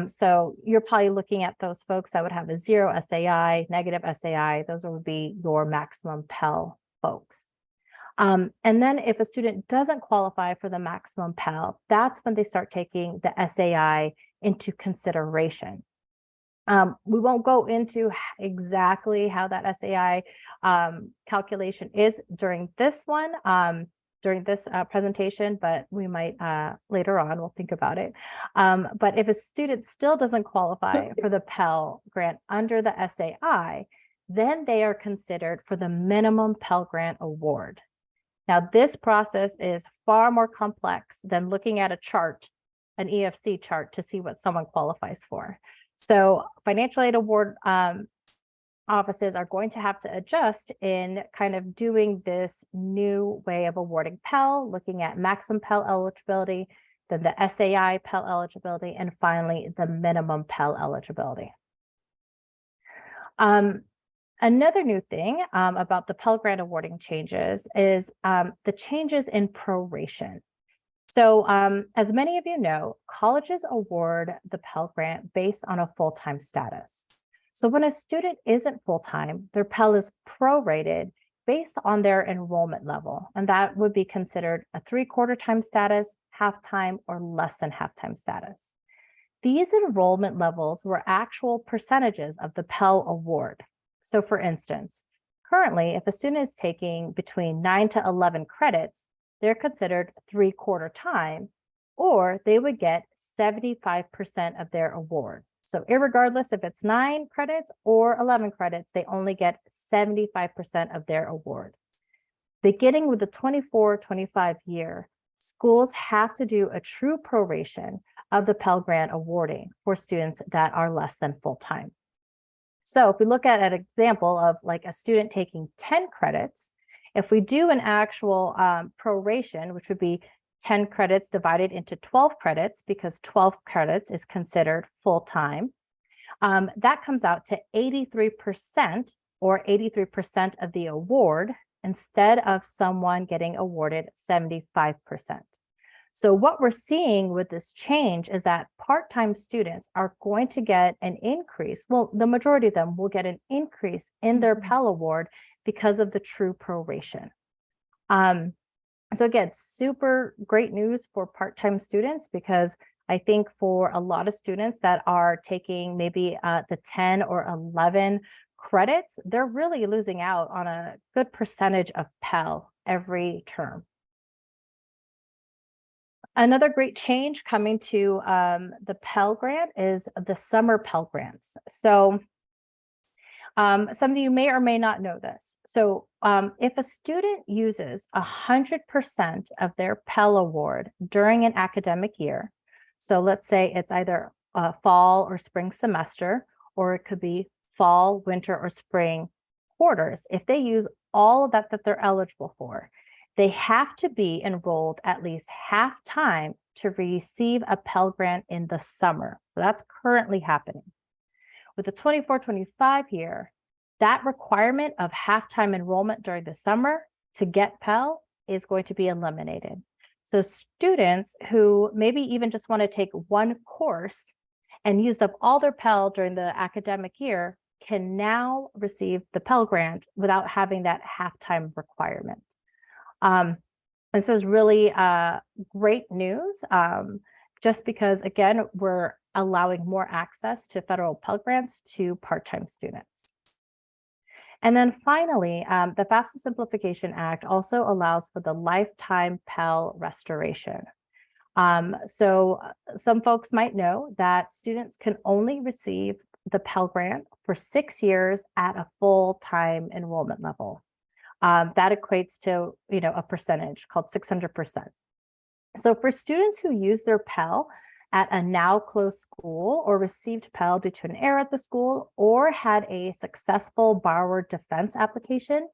So you're probably looking at those folks that would have a 0 SAI, negative SAI. Those would be your maximum Pell folks. And then if a student doesn't qualify for the maximum Pell, that's when they start taking the SAI into consideration. We won't go into exactly how that SAI calculation is during this one, during this presentation, but we might later on, we'll think about it. But if a student still doesn't qualify for the Pell Grant under the SAI, then they are considered for the minimum Pell Grant award. Now, this process is far more complex than looking at a chart, an EFC chart, to see what someone qualifies for. So financial aid award offices are going to have to adjust in kind of doing this new way of awarding Pell, looking at maximum Pell eligibility, then the SAI Pell eligibility, and finally the minimum Pell eligibility. Another new thing about the Pell Grant awarding changes is the changes in proration. So as many of you know, colleges award the Pell Grant based on a full-time status. So when a student isn't full-time, their Pell is prorated based on their enrollment level, and that would be considered a 3/4 time status, half-time, or less than half-time status. These enrollment levels were actual percentages of the Pell award. So for instance, currently, if a student is taking between 9 to 11 credits, they're considered 3/4 time, or they would get 75% of their award. So irregardless if it's 9 credits or 11 credits, they only get 75% of their award. Beginning with the 24-25 year, schools have to do a true proration of the Pell Grant awarding for students that are less than full-time. So if we look at an example of like a student taking 10 credits, if we do an actual proration, which would be 10 credits divided into 12 credits, because 12 credits is considered full-time, that comes out to 83%, or 83% of the award, instead of someone getting awarded 75%. So what we're seeing with this change is that part-time students are going to get an increase. Well, the majority of them will get an increase in their Pell Award because of the true proration. So again, super great news for part-time students, because I think for a lot of students that are taking maybe the 10 or 11 credits, they're really losing out on a good percentage of Pell every term. Another great change coming to the Pell Grant is the summer Pell Grants. So some of you may or may not know this. So if a student uses 100% of their Pell Award during an academic year, so let's say it's either a fall or spring semester, or it could be fall, winter, or spring quarters. If they use all of that they're eligible for, they have to be enrolled at least half time to receive a Pell Grant in the summer. So that's currently happening. With the 24-25 year, that requirement of half-time enrollment during the summer to get Pell is going to be eliminated. So students who maybe even just want to take one course and used up all their Pell during the academic year can now receive the Pell Grant without having that half-time requirement. This is really great news, just because, again, we're allowing more access to federal Pell Grants to part-time students. And then finally, the FAFSA Simplification Act also allows for the lifetime Pell restoration. So some folks might know that students can only receive the Pell Grant for 6 years at a full-time enrollment level. That equates to, a percentage called 600%. So for students who use their Pell at a now closed school, or received Pell due to an error at the school, or had a successful borrower defense application,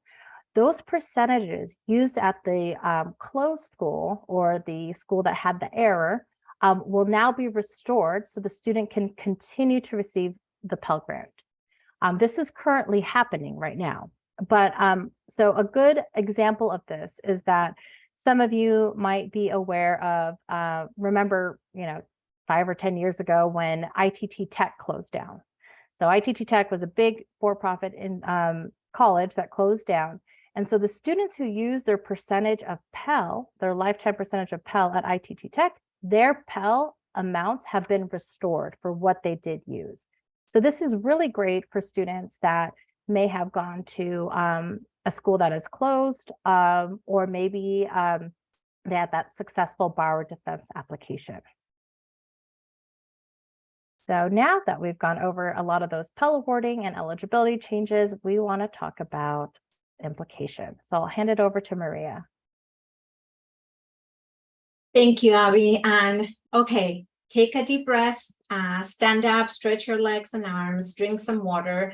those percentages used at the closed school, or the school that had the error, will now be restored so the student can continue to receive the Pell Grant. This is currently happening right now. But so a good example of this is that some of you might be aware of, remember, 5 or 10 years ago when ITT Tech closed down. So ITT Tech was a big for-profit in college that closed down. And so the students who use their percentage of Pell, their lifetime percentage of Pell at ITT Tech, their Pell amounts have been restored for what they did use. So this is really great for students that may have gone to a school that is closed, or maybe they had that successful borrower defense application. So now that we've gone over a lot of those Pell awarding and eligibility changes, we want to talk about implications. So I'll hand it over to Maria.
Thank you, Abby. And okay, take a deep breath, stand up, stretch your legs and arms, drink some water.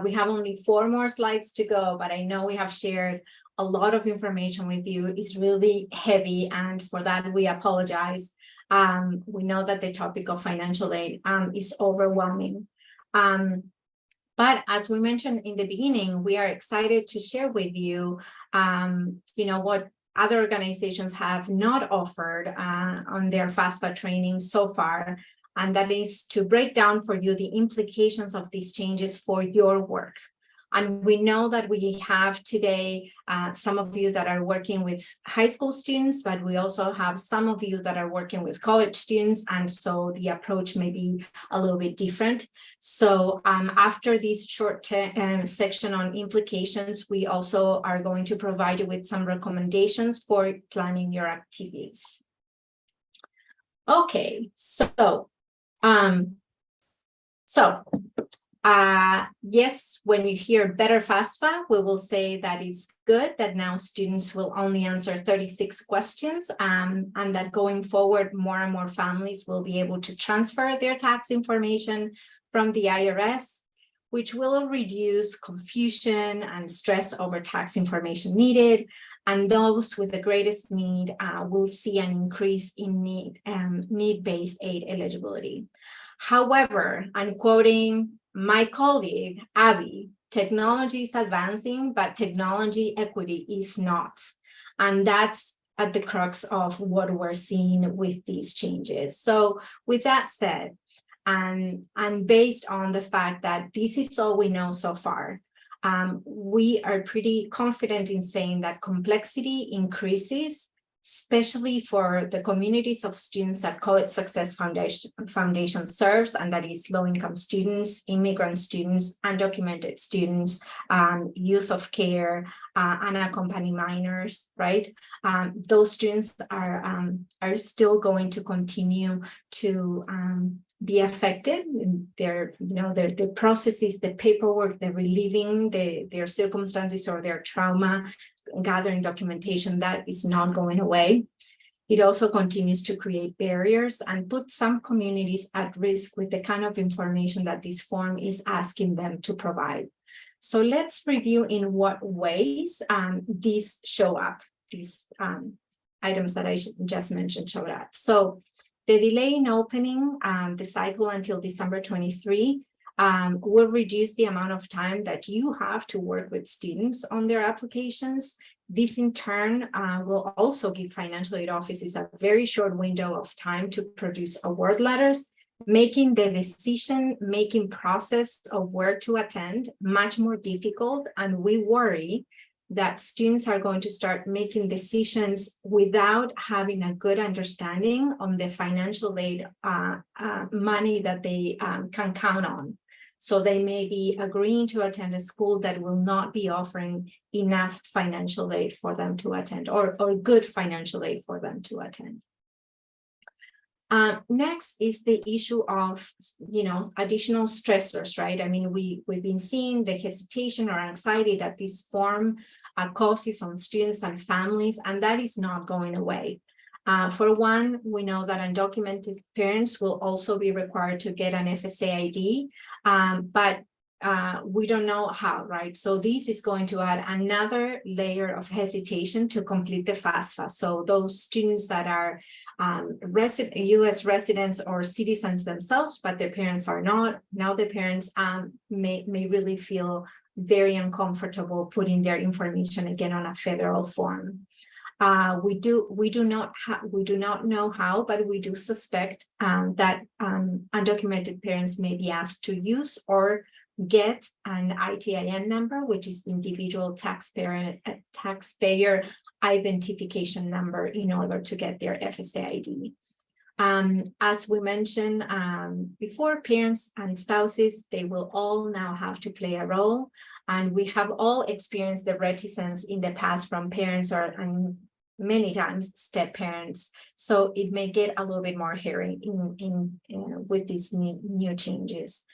We have only 4 more slides to go, but I know we have shared a lot of information with you. It's really heavy, and for that we apologize. We know that the topic of financial aid is overwhelming. But as we mentioned in the beginning, we are excited to share with you, what other organizations have not offered on their FAFSA training so far, and that is to break down for you the implications of these changes for your work. And we know that we have today some of you that are working with high school students, but we also have some of you that are working with college students, and so the approach may be a little bit different. So after this short section on implications, we also are going to provide you with some recommendations for planning your activities. Okay, so yes, when you hear better FAFSA, we will say that it's good that now students will only answer 36 questions, and that going forward, more and more families will be able to transfer their tax information from the IRS, which will reduce confusion and stress over tax information needed. And those with the greatest need will see an increase in need-based aid eligibility. However, I'm quoting my colleague, Abby, technology is advancing, but technology equity is not. And that's at the crux of what we're seeing with these changes. So with that said, and based on the fact that this is all we know so far, we are pretty confident in saying that complexity increases, especially for the communities of students that College Success Foundation serves, and that is low-income students, immigrant students, undocumented students, youth of care, unaccompanied minors, right? Those students are still going to continue to be affected. The processes, the paperwork, the relieving their circumstances or their trauma, gathering documentation, that is not going away. It also continues to create barriers and put some communities at risk with the kind of information that this form is asking them to provide. So let's review in what ways these show up, these items that I just mentioned showed up. So the delay in opening the cycle until December 23 will reduce the amount of time that you have to work with students on their applications. This in turn will also give financial aid offices a very short window of time to produce award letters, making the decision-making process of where to attend much more difficult. And we worry that students are going to start making decisions without having a good understanding on the financial aid money that they can count on. So they may be agreeing to attend a school that will not be offering enough financial aid for them to attend, or good financial aid for them to attend. Next is the issue of, additional stressors, right? I mean, we've been seeing the hesitation or anxiety that this form causes on students and families, and that is not going away. For one, we know that undocumented parents will also be required to get an FSA ID, but we don't know how, right? So this is going to add another layer of hesitation to complete the FAFSA. So those students that are U.S. residents or citizens themselves, but their parents are not, now the parents may really feel very uncomfortable putting their information again on a federal form. We do not know how, but we do suspect that undocumented parents may be asked to use or get an ITIN number, which is individual taxpayer identification number, in order to get their FSA ID. As we mentioned before, parents and spouses, they will all now have to play a role, and we have all experienced the reticence in the past from parents and many times step parents. So it may get a little bit more hairy with these new changes.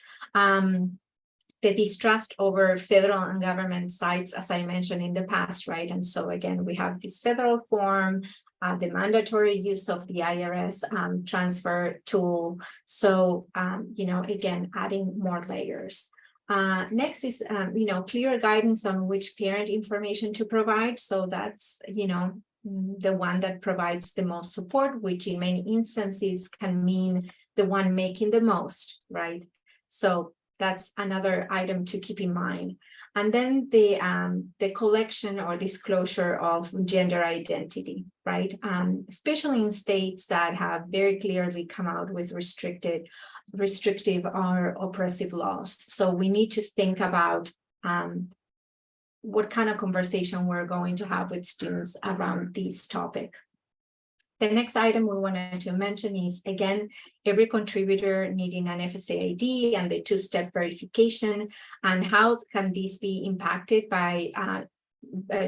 The distrust over federal and government sites, as I mentioned in the past, right? And so again, we have this federal form, the mandatory use of the IRS transfer tool. So, again, adding more layers. Next is, clear guidance on which parent information to provide. So that's, the one that provides the most support, which in many instances can mean the one making the most, right? So that's another item to keep in mind. And then the collection or disclosure of gender identity, right? Especially in states that have very clearly come out with restrictive or oppressive laws. So we need to think about what kind of conversation we're going to have with students around this topic. The next item we wanted to mention is, again, every contributor needing an FSA ID and the two-step verification, and how can this be impacted by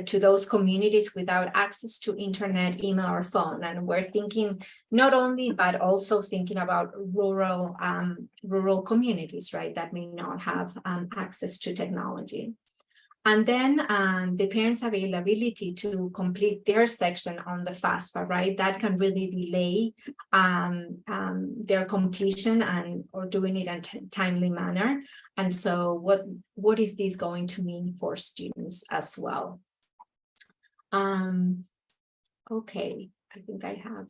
to those communities without access to internet, email, or phone. And we're thinking not only, but also thinking about rural communities, right, that may not have access to technology. And then the parents' availability to complete their section on the FAFSA, right? That can really delay their completion or doing it in a timely manner. And so what is this going to mean for students as well? Okay, I think I have,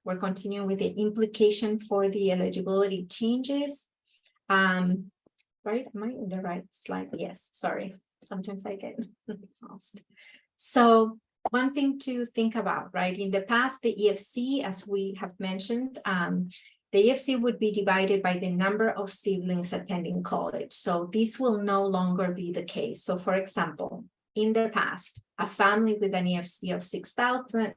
we're continuing with the implication for the eligibility changes. Right, am I in the right slide? Yes, sorry, sometimes I get lost. So one thing to think about, right? In the past, the EFC, as we have mentioned, the EFC would be divided by the number of siblings attending college. So this will no longer be the case. So for example, in the past, a family with an EFC of 6,000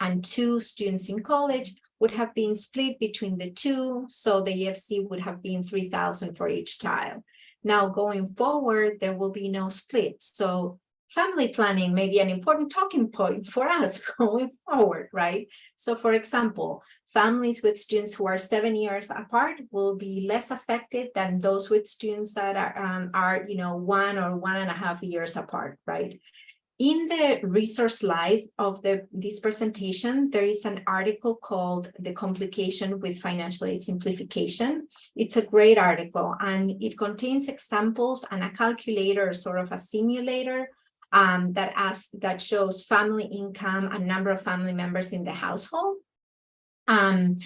and 2 students in college would have been split between the two. So the EFC would have been 3,000 for each child. Now going forward, there will be no split. So family planning may be an important talking point for us going forward, right? So for example, families with students who are 7 years apart will be less affected than those with students that are 1 or 1.5 years apart, right? In the resource slide of this presentation, there is an article called The Complication with Financial Aid Simplification. It's a great article, and it contains examples and a calculator, sort of a simulator, that shows family income and number of family members in the household, and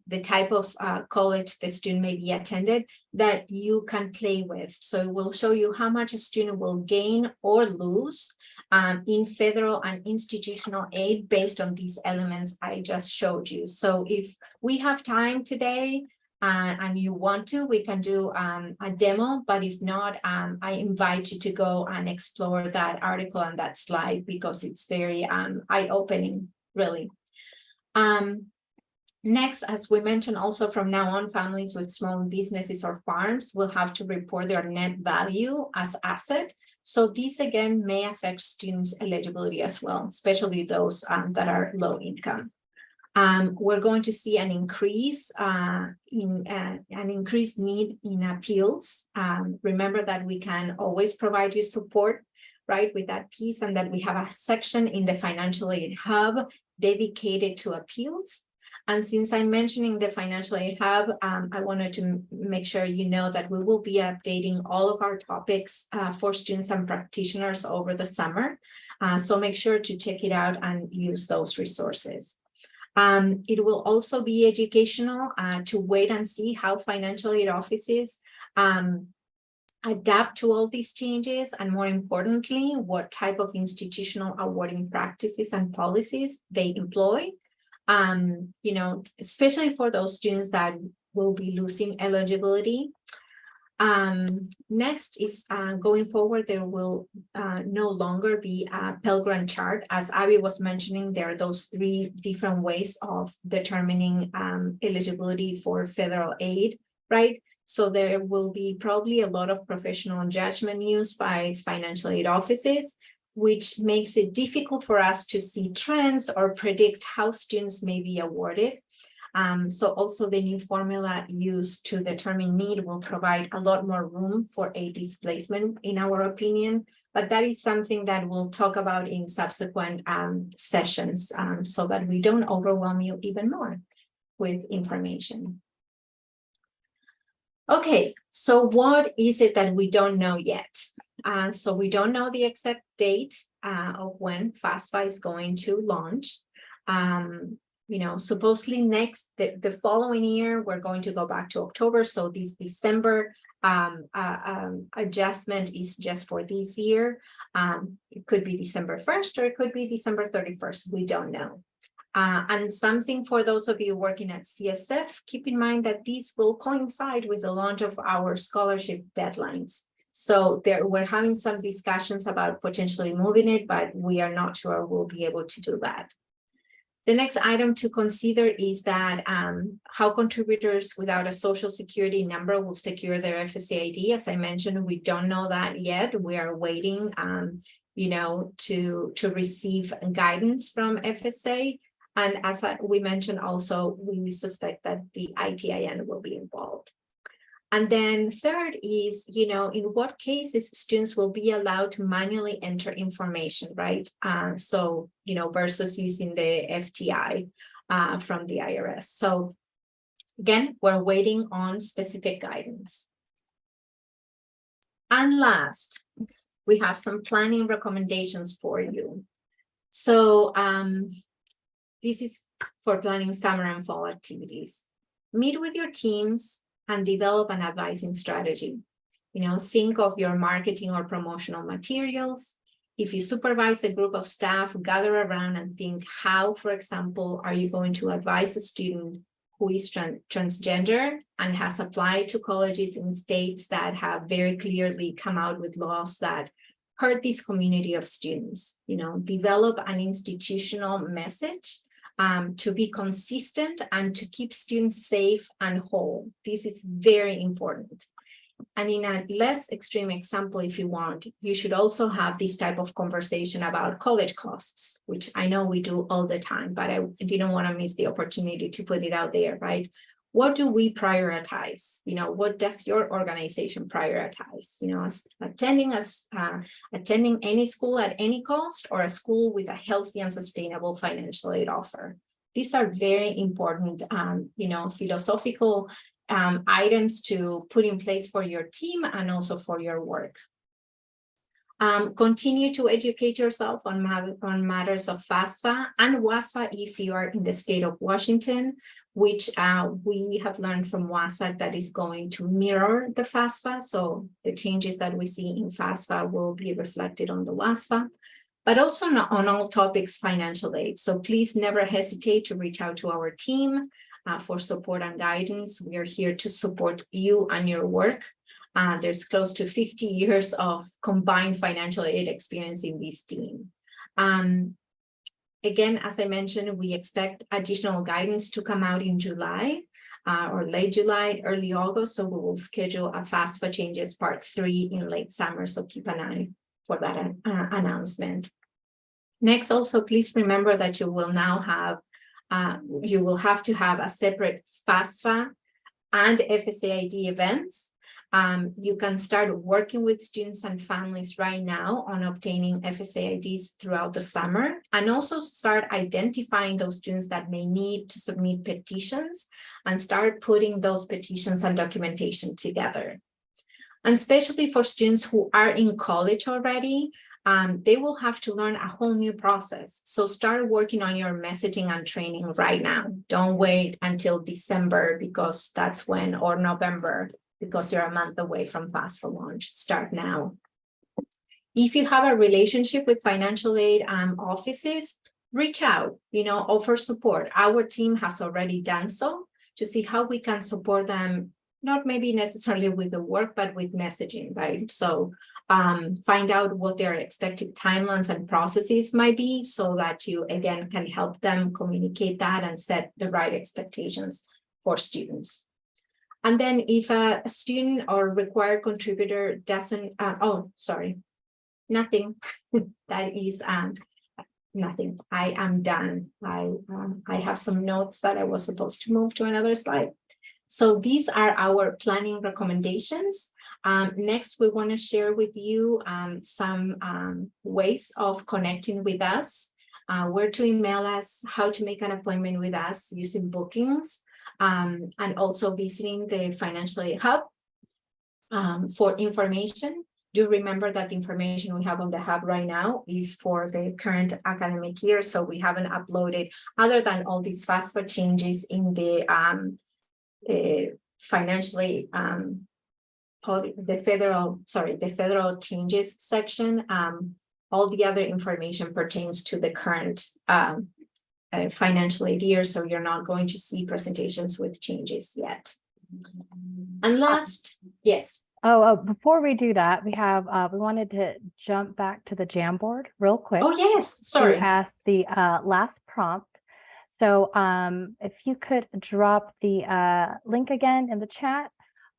the type of college the student may be attended that you can play with. So it will show you how much a student will gain or lose in federal and institutional aid based on these elements I just showed you. So if we have time today, and you want to, we can do a demo, but if not, I invite you to go and explore that article and that slide, because it's very eye-opening, really. Next, as we mentioned, also from now on, families with small businesses or farms will have to report their net value as asset. So this again may affect students' eligibility as well, especially those that are low income. We're going to see an increased need in appeals. Remember that we can always provide you support, right, with that piece, and that we have a section in the Financial Aid Hub dedicated to appeals. And since I'm mentioning the Financial Aid Hub, I wanted to make sure you know that we will be updating all of our topics for students and practitioners over the summer. So make sure to check it out and use those resources. It will also be educational to wait and see how financial aid offices adapt to all these changes, and more importantly, what type of institutional awarding practices and policies they employ. Especially for those students that will be losing eligibility. Next is going forward, there will no longer be a Pell Grant chart. As Abby was mentioning, there are those 3 different ways of determining eligibility for federal aid, right? So there will be probably a lot of professional judgment used by financial aid offices, which makes it difficult for us to see trends or predict how students may be awarded. So also the new formula used to determine need will provide a lot more room for aid displacement, in our opinion, but that is something that we'll talk about in subsequent sessions, so that we don't overwhelm you even more with information. Okay, so what is it that we don't know yet? So we don't know the exact date of when FAFSA is going to launch. Supposedly the following year, we're going to go back to October. So this December adjustment is just for this year. It could be December 1st or it could be December 31st. We don't know. And something for those of you working at CSF, keep in mind that these will coincide with the launch of our scholarship deadlines. So we're having some discussions about potentially moving it, but we are not sure we'll be able to do that. The next item to consider is that how contributors without a social security number will secure their FSA ID. As I mentioned, we don't know that yet. We are waiting, to receive guidance from FSA. And as we mentioned also, we suspect that the ITIN will be involved. And then third is, in what cases students will be allowed to manually enter information, right? Versus using the FTI from the IRS. So again, we're waiting on specific guidance. And last, we have some planning recommendations for you. So this is for planning summer and fall activities. Meet with your teams and develop an advising strategy. Think of your marketing or promotional materials. if you supervise a group of staff, gather around and think how, for example, are you going to advise a student who is transgender and has applied to colleges in states that have very clearly come out with laws that hurt this community of students. Develop an institutional message to be consistent and to keep students safe and whole. This is very important. And in a less extreme example, if you want, you should also have this type of conversation about college costs, which I know we do all the time, but I didn't want to miss the opportunity to put it out there, right? What do we prioritize? What does your organization prioritize? Attending any school at any cost, or a school with a healthy and sustainable financial aid offer. These are very important, philosophical items to put in place for your team and also for your work. Continue to educate yourself on matters of FAFSA and WASFA if you are in the state of Washington, which we have learned from WASAC that is going to mirror the FAFSA. So the changes that we see in FAFSA will be reflected on the WASFA, but also on all topics financial aid. So please never hesitate to reach out to our team for support and guidance. We are here to support you and your work. There's close to 50 years of combined financial aid experience in this team. Again, as I mentioned, we expect additional guidance to come out in July or late July, early August. So we will schedule a FAFSA changes part 3 in late summer. So keep an eye for that announcement. Next, also, please remember that you will now have you will have to have a separate FAFSA and FSAID events. You can start working with students and families right now on obtaining FSAIDs throughout the summer, and also start identifying those students that may need to submit petitions and start putting those petitions and documentation together. And especially for students who are in college already, they will have to learn a whole new process. So start working on your messaging and training right now. Don't wait until December because that's when, or November, because you're a month away from FAFSA launch. Start now. If you have a relationship with financial aid offices, reach out, offer support. Our team has already done so to see how we can support them, not maybe necessarily with the work, but with messaging, right? So find out what their expected timelines and processes might be so that you, again, can help them communicate that and set the right expectations for students. And then if a student or required contributor doesn't, nothing, that is nothing. I am done. I have some notes that I was supposed to move to another slide. So these are our planning recommendations. Next, we want to share with you some ways of connecting with us, where to email us, how to make an appointment with us using bookings, and also visiting the Financial Aid Hub for information. Do remember that the information we have on the hub right now is for the current academic year, so we haven't uploaded, other than all these FAFSA changes in the financially the federal changes section. All the other information pertains to the current financial aid year, so you're not going to see presentations with changes yet. And last, yes.
Before we do that, we wanted to jump back to the Jamboard real quick.
Oh yes, sorry.
To ask the last prompt. So if you could drop the link again in the chat,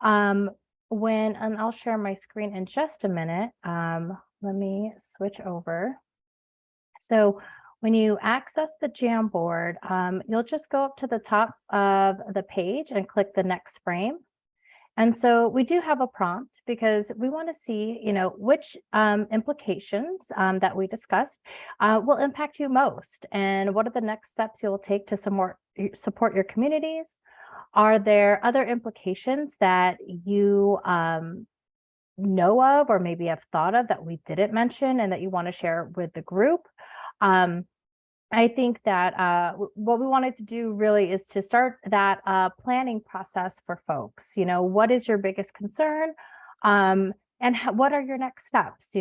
and I'll share my screen in just a minute. Let me switch over. So when you access the Jamboard, you'll just go up to the top of the page and click the next frame. And so we do have a prompt because we want to see, which implications that we discussed will impact you most, and what are the next steps you'll take to support your communities. Are there other implications that you know of or maybe have thought of that we didn't mention and that you want to share with the group? I think that what we wanted to do really is to start that planning process for folks. What is your biggest concern? And what are your next steps?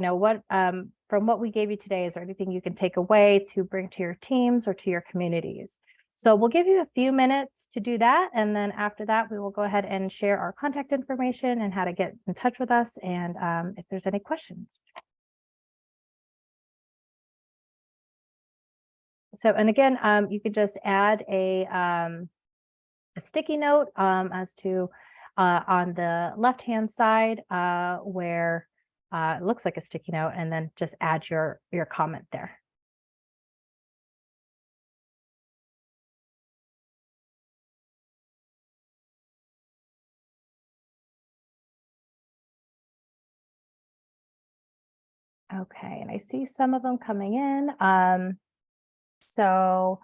from what we gave you today, is there anything you can take away to bring to your teams or to your communities? So we'll give you a few minutes to do that. And then after that, we will go ahead and share our contact information and how to get in touch with us, and if there's any questions. So, and again, you could just add a sticky note as to on the left-hand side where it looks like a sticky note, and then just add your comment there. Okay, and I see some of them coming in. So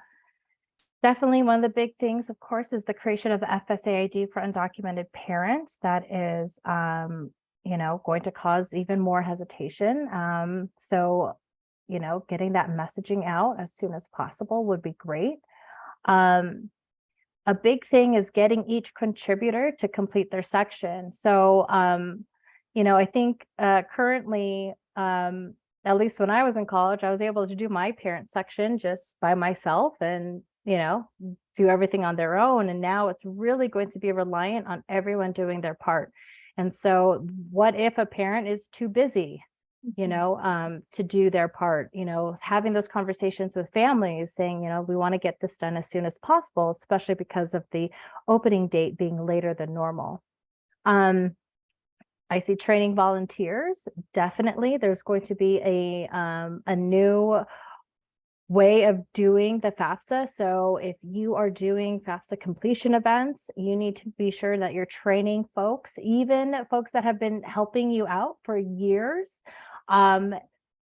definitely one of the big things, of course, is the creation of the FSA ID for undocumented parents. That is, you know, going to cause even more hesitation. So, you know, getting that messaging out as soon as possible would be great. A big thing is getting each contributor to complete their section. So, you know, I think currently, at least when I was in college, I was able to do my parent section just by myself and, you know, do everything on their own. And now it's really going to be reliant on everyone doing their part. And so what if a parent is too busy, you know, to do their part? You know, having those conversations with families saying, you know, we want to get this done as soon as possible, especially because of the opening date being later than normal. I see training volunteers. Definitely, there's going to be a new way of doing the FAFSA. So if you are doing FAFSA completion events, you need to be sure that you're training folks, even folks that have been helping you out for years.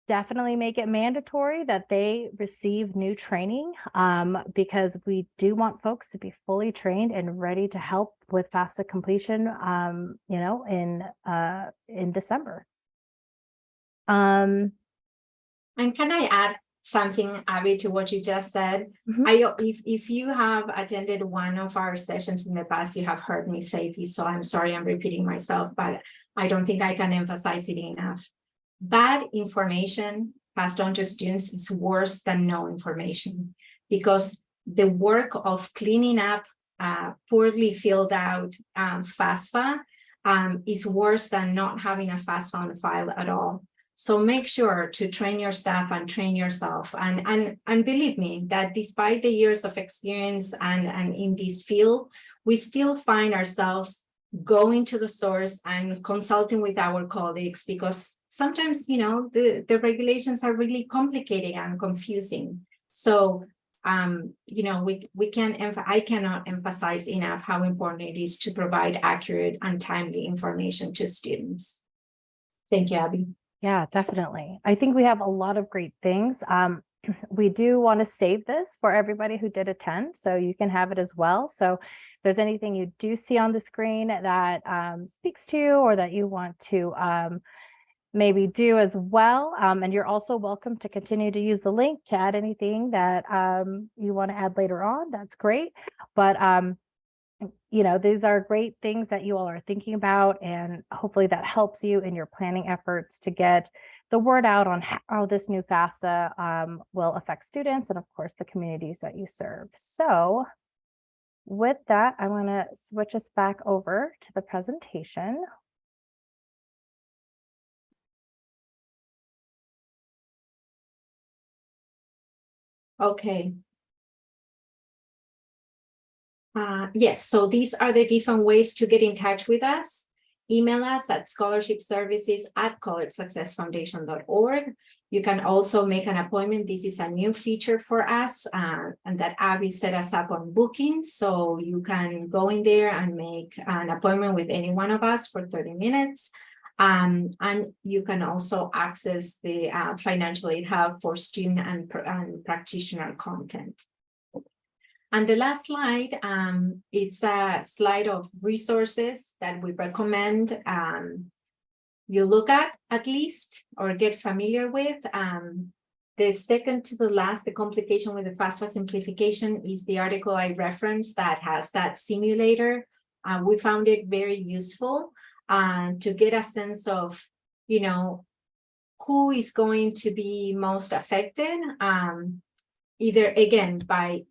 Definitely make it mandatory that they receive new training, because we do want folks to be fully trained and ready to help with FAFSA completion, you know, in December.
And can I add something, Abby, to what you just said? If you have attended one of our sessions in the past, you have heard me say this, so I'm sorry I'm repeating myself, but I don't think I can emphasize it enough. Bad information passed on to students is worse than no information, because the work of cleaning up poorly filled out FAFSA is worse than not having a FAFSA on file at all. So make sure to train your staff and train yourself. And believe me that despite the years of experience and in this field, we still find ourselves going to the source and consulting with our colleagues, because sometimes, you know, the regulations are really complicated and confusing. So, you know, I cannot emphasize enough how important it is to provide accurate and timely information to students. Thank you, Abby.
Yeah, definitely. I think we have a lot of great things. We do want to save this for everybody who did attend, so you can have it as well. So if there's anything you do see on the screen that speaks to you, or that you want to maybe do as well, and you're also welcome to continue to use the link to add anything that you want to add later on. That's great. But you know, these are great things that you all are thinking about, and hopefully that helps you in your planning efforts to get the word out on how this new FAFSA will affect students and, of course, the communities that you serve. So with that, I want to switch us back over to the presentation.
Okay. Yes, so these are the different ways to get in touch with us. Email us at scholarshipservices@collegesuccessfoundation.org. You can also make an appointment. This is a new feature for us, and that Abby set us up on bookings. So you can go in there and make an appointment with any one of us for 30 minutes. And you can also access the Financial Aid Hub for student and practitioner content. And the last slide, it's a slide of resources that we recommend you look at least, or get familiar with. The second to the last, the complication with the FAFSA simplification, is the article I referenced that has that simulator. We found it very useful to get a sense of, you know, who is going to be most affected, either again by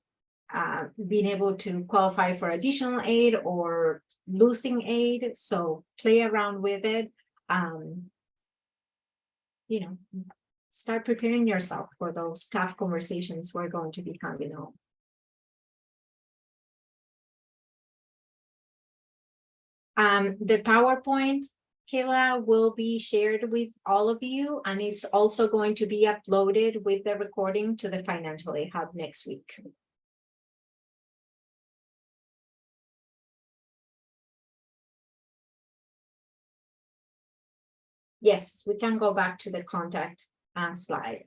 being able to qualify for additional aid or losing aid. So play around with it. You know, start preparing yourself for those tough conversations we're going to be having. The PowerPoint, Kayla, will be shared with all of you, and it's also going to be uploaded with the recording to the Financial Aid Hub next week. Yes, we can go back to the contact slide.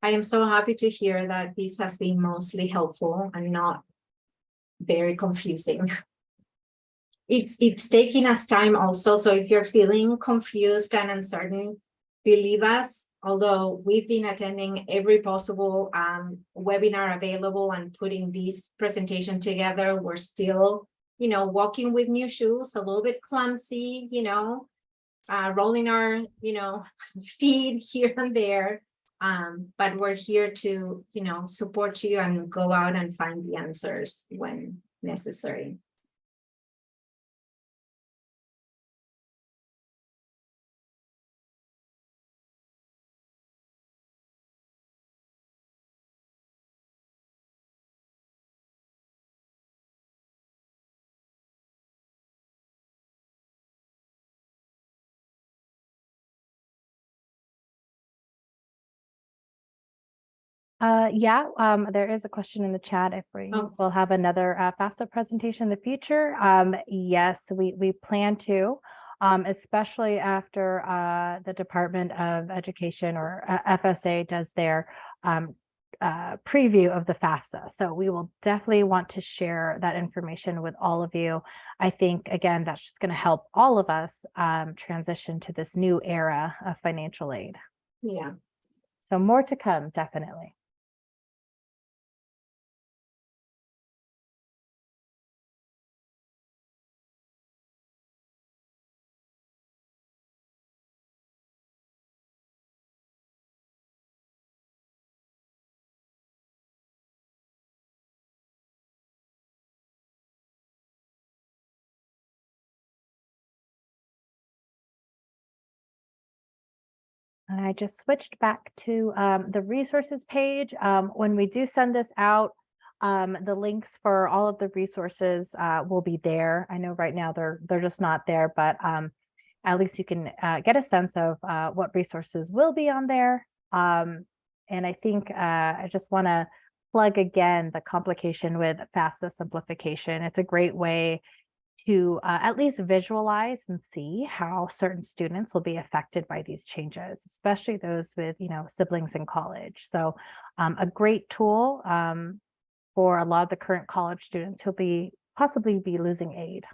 I am so happy to hear that this has been mostly helpful and not very confusing. It's taking us time also. So if you're feeling confused and uncertain, believe us, although we've been attending every possible webinar available and putting this presentation together, we're still, walking with new shoes, a little bit clumsy, rolling our, feet here and there. But we're here to, support you and go out and find the answers when necessary.
There is a question in the chat if we
Oh.
will have another FAFSA presentation in the future. Yes, we plan to, especially after the Department of Education or FSA does their preview of the FAFSA. So we will definitely want to share that information with all of you. I think, again, that's just going to help all of us transition to this new era of financial aid.
Yeah.
So more to come, definitely. And I just switched back to the resources page. When we do send this out, the links for all of the resources will be there. I know right now they're just not there, but at least you can get a sense of what resources will be on there. And I think I just want to plug again the complication with FAFSA simplification. It's a great way to at least visualize and see how certain students will be affected by these changes, especially those with, siblings in college. So a great tool for a lot of the current college students who'll possibly be losing aid.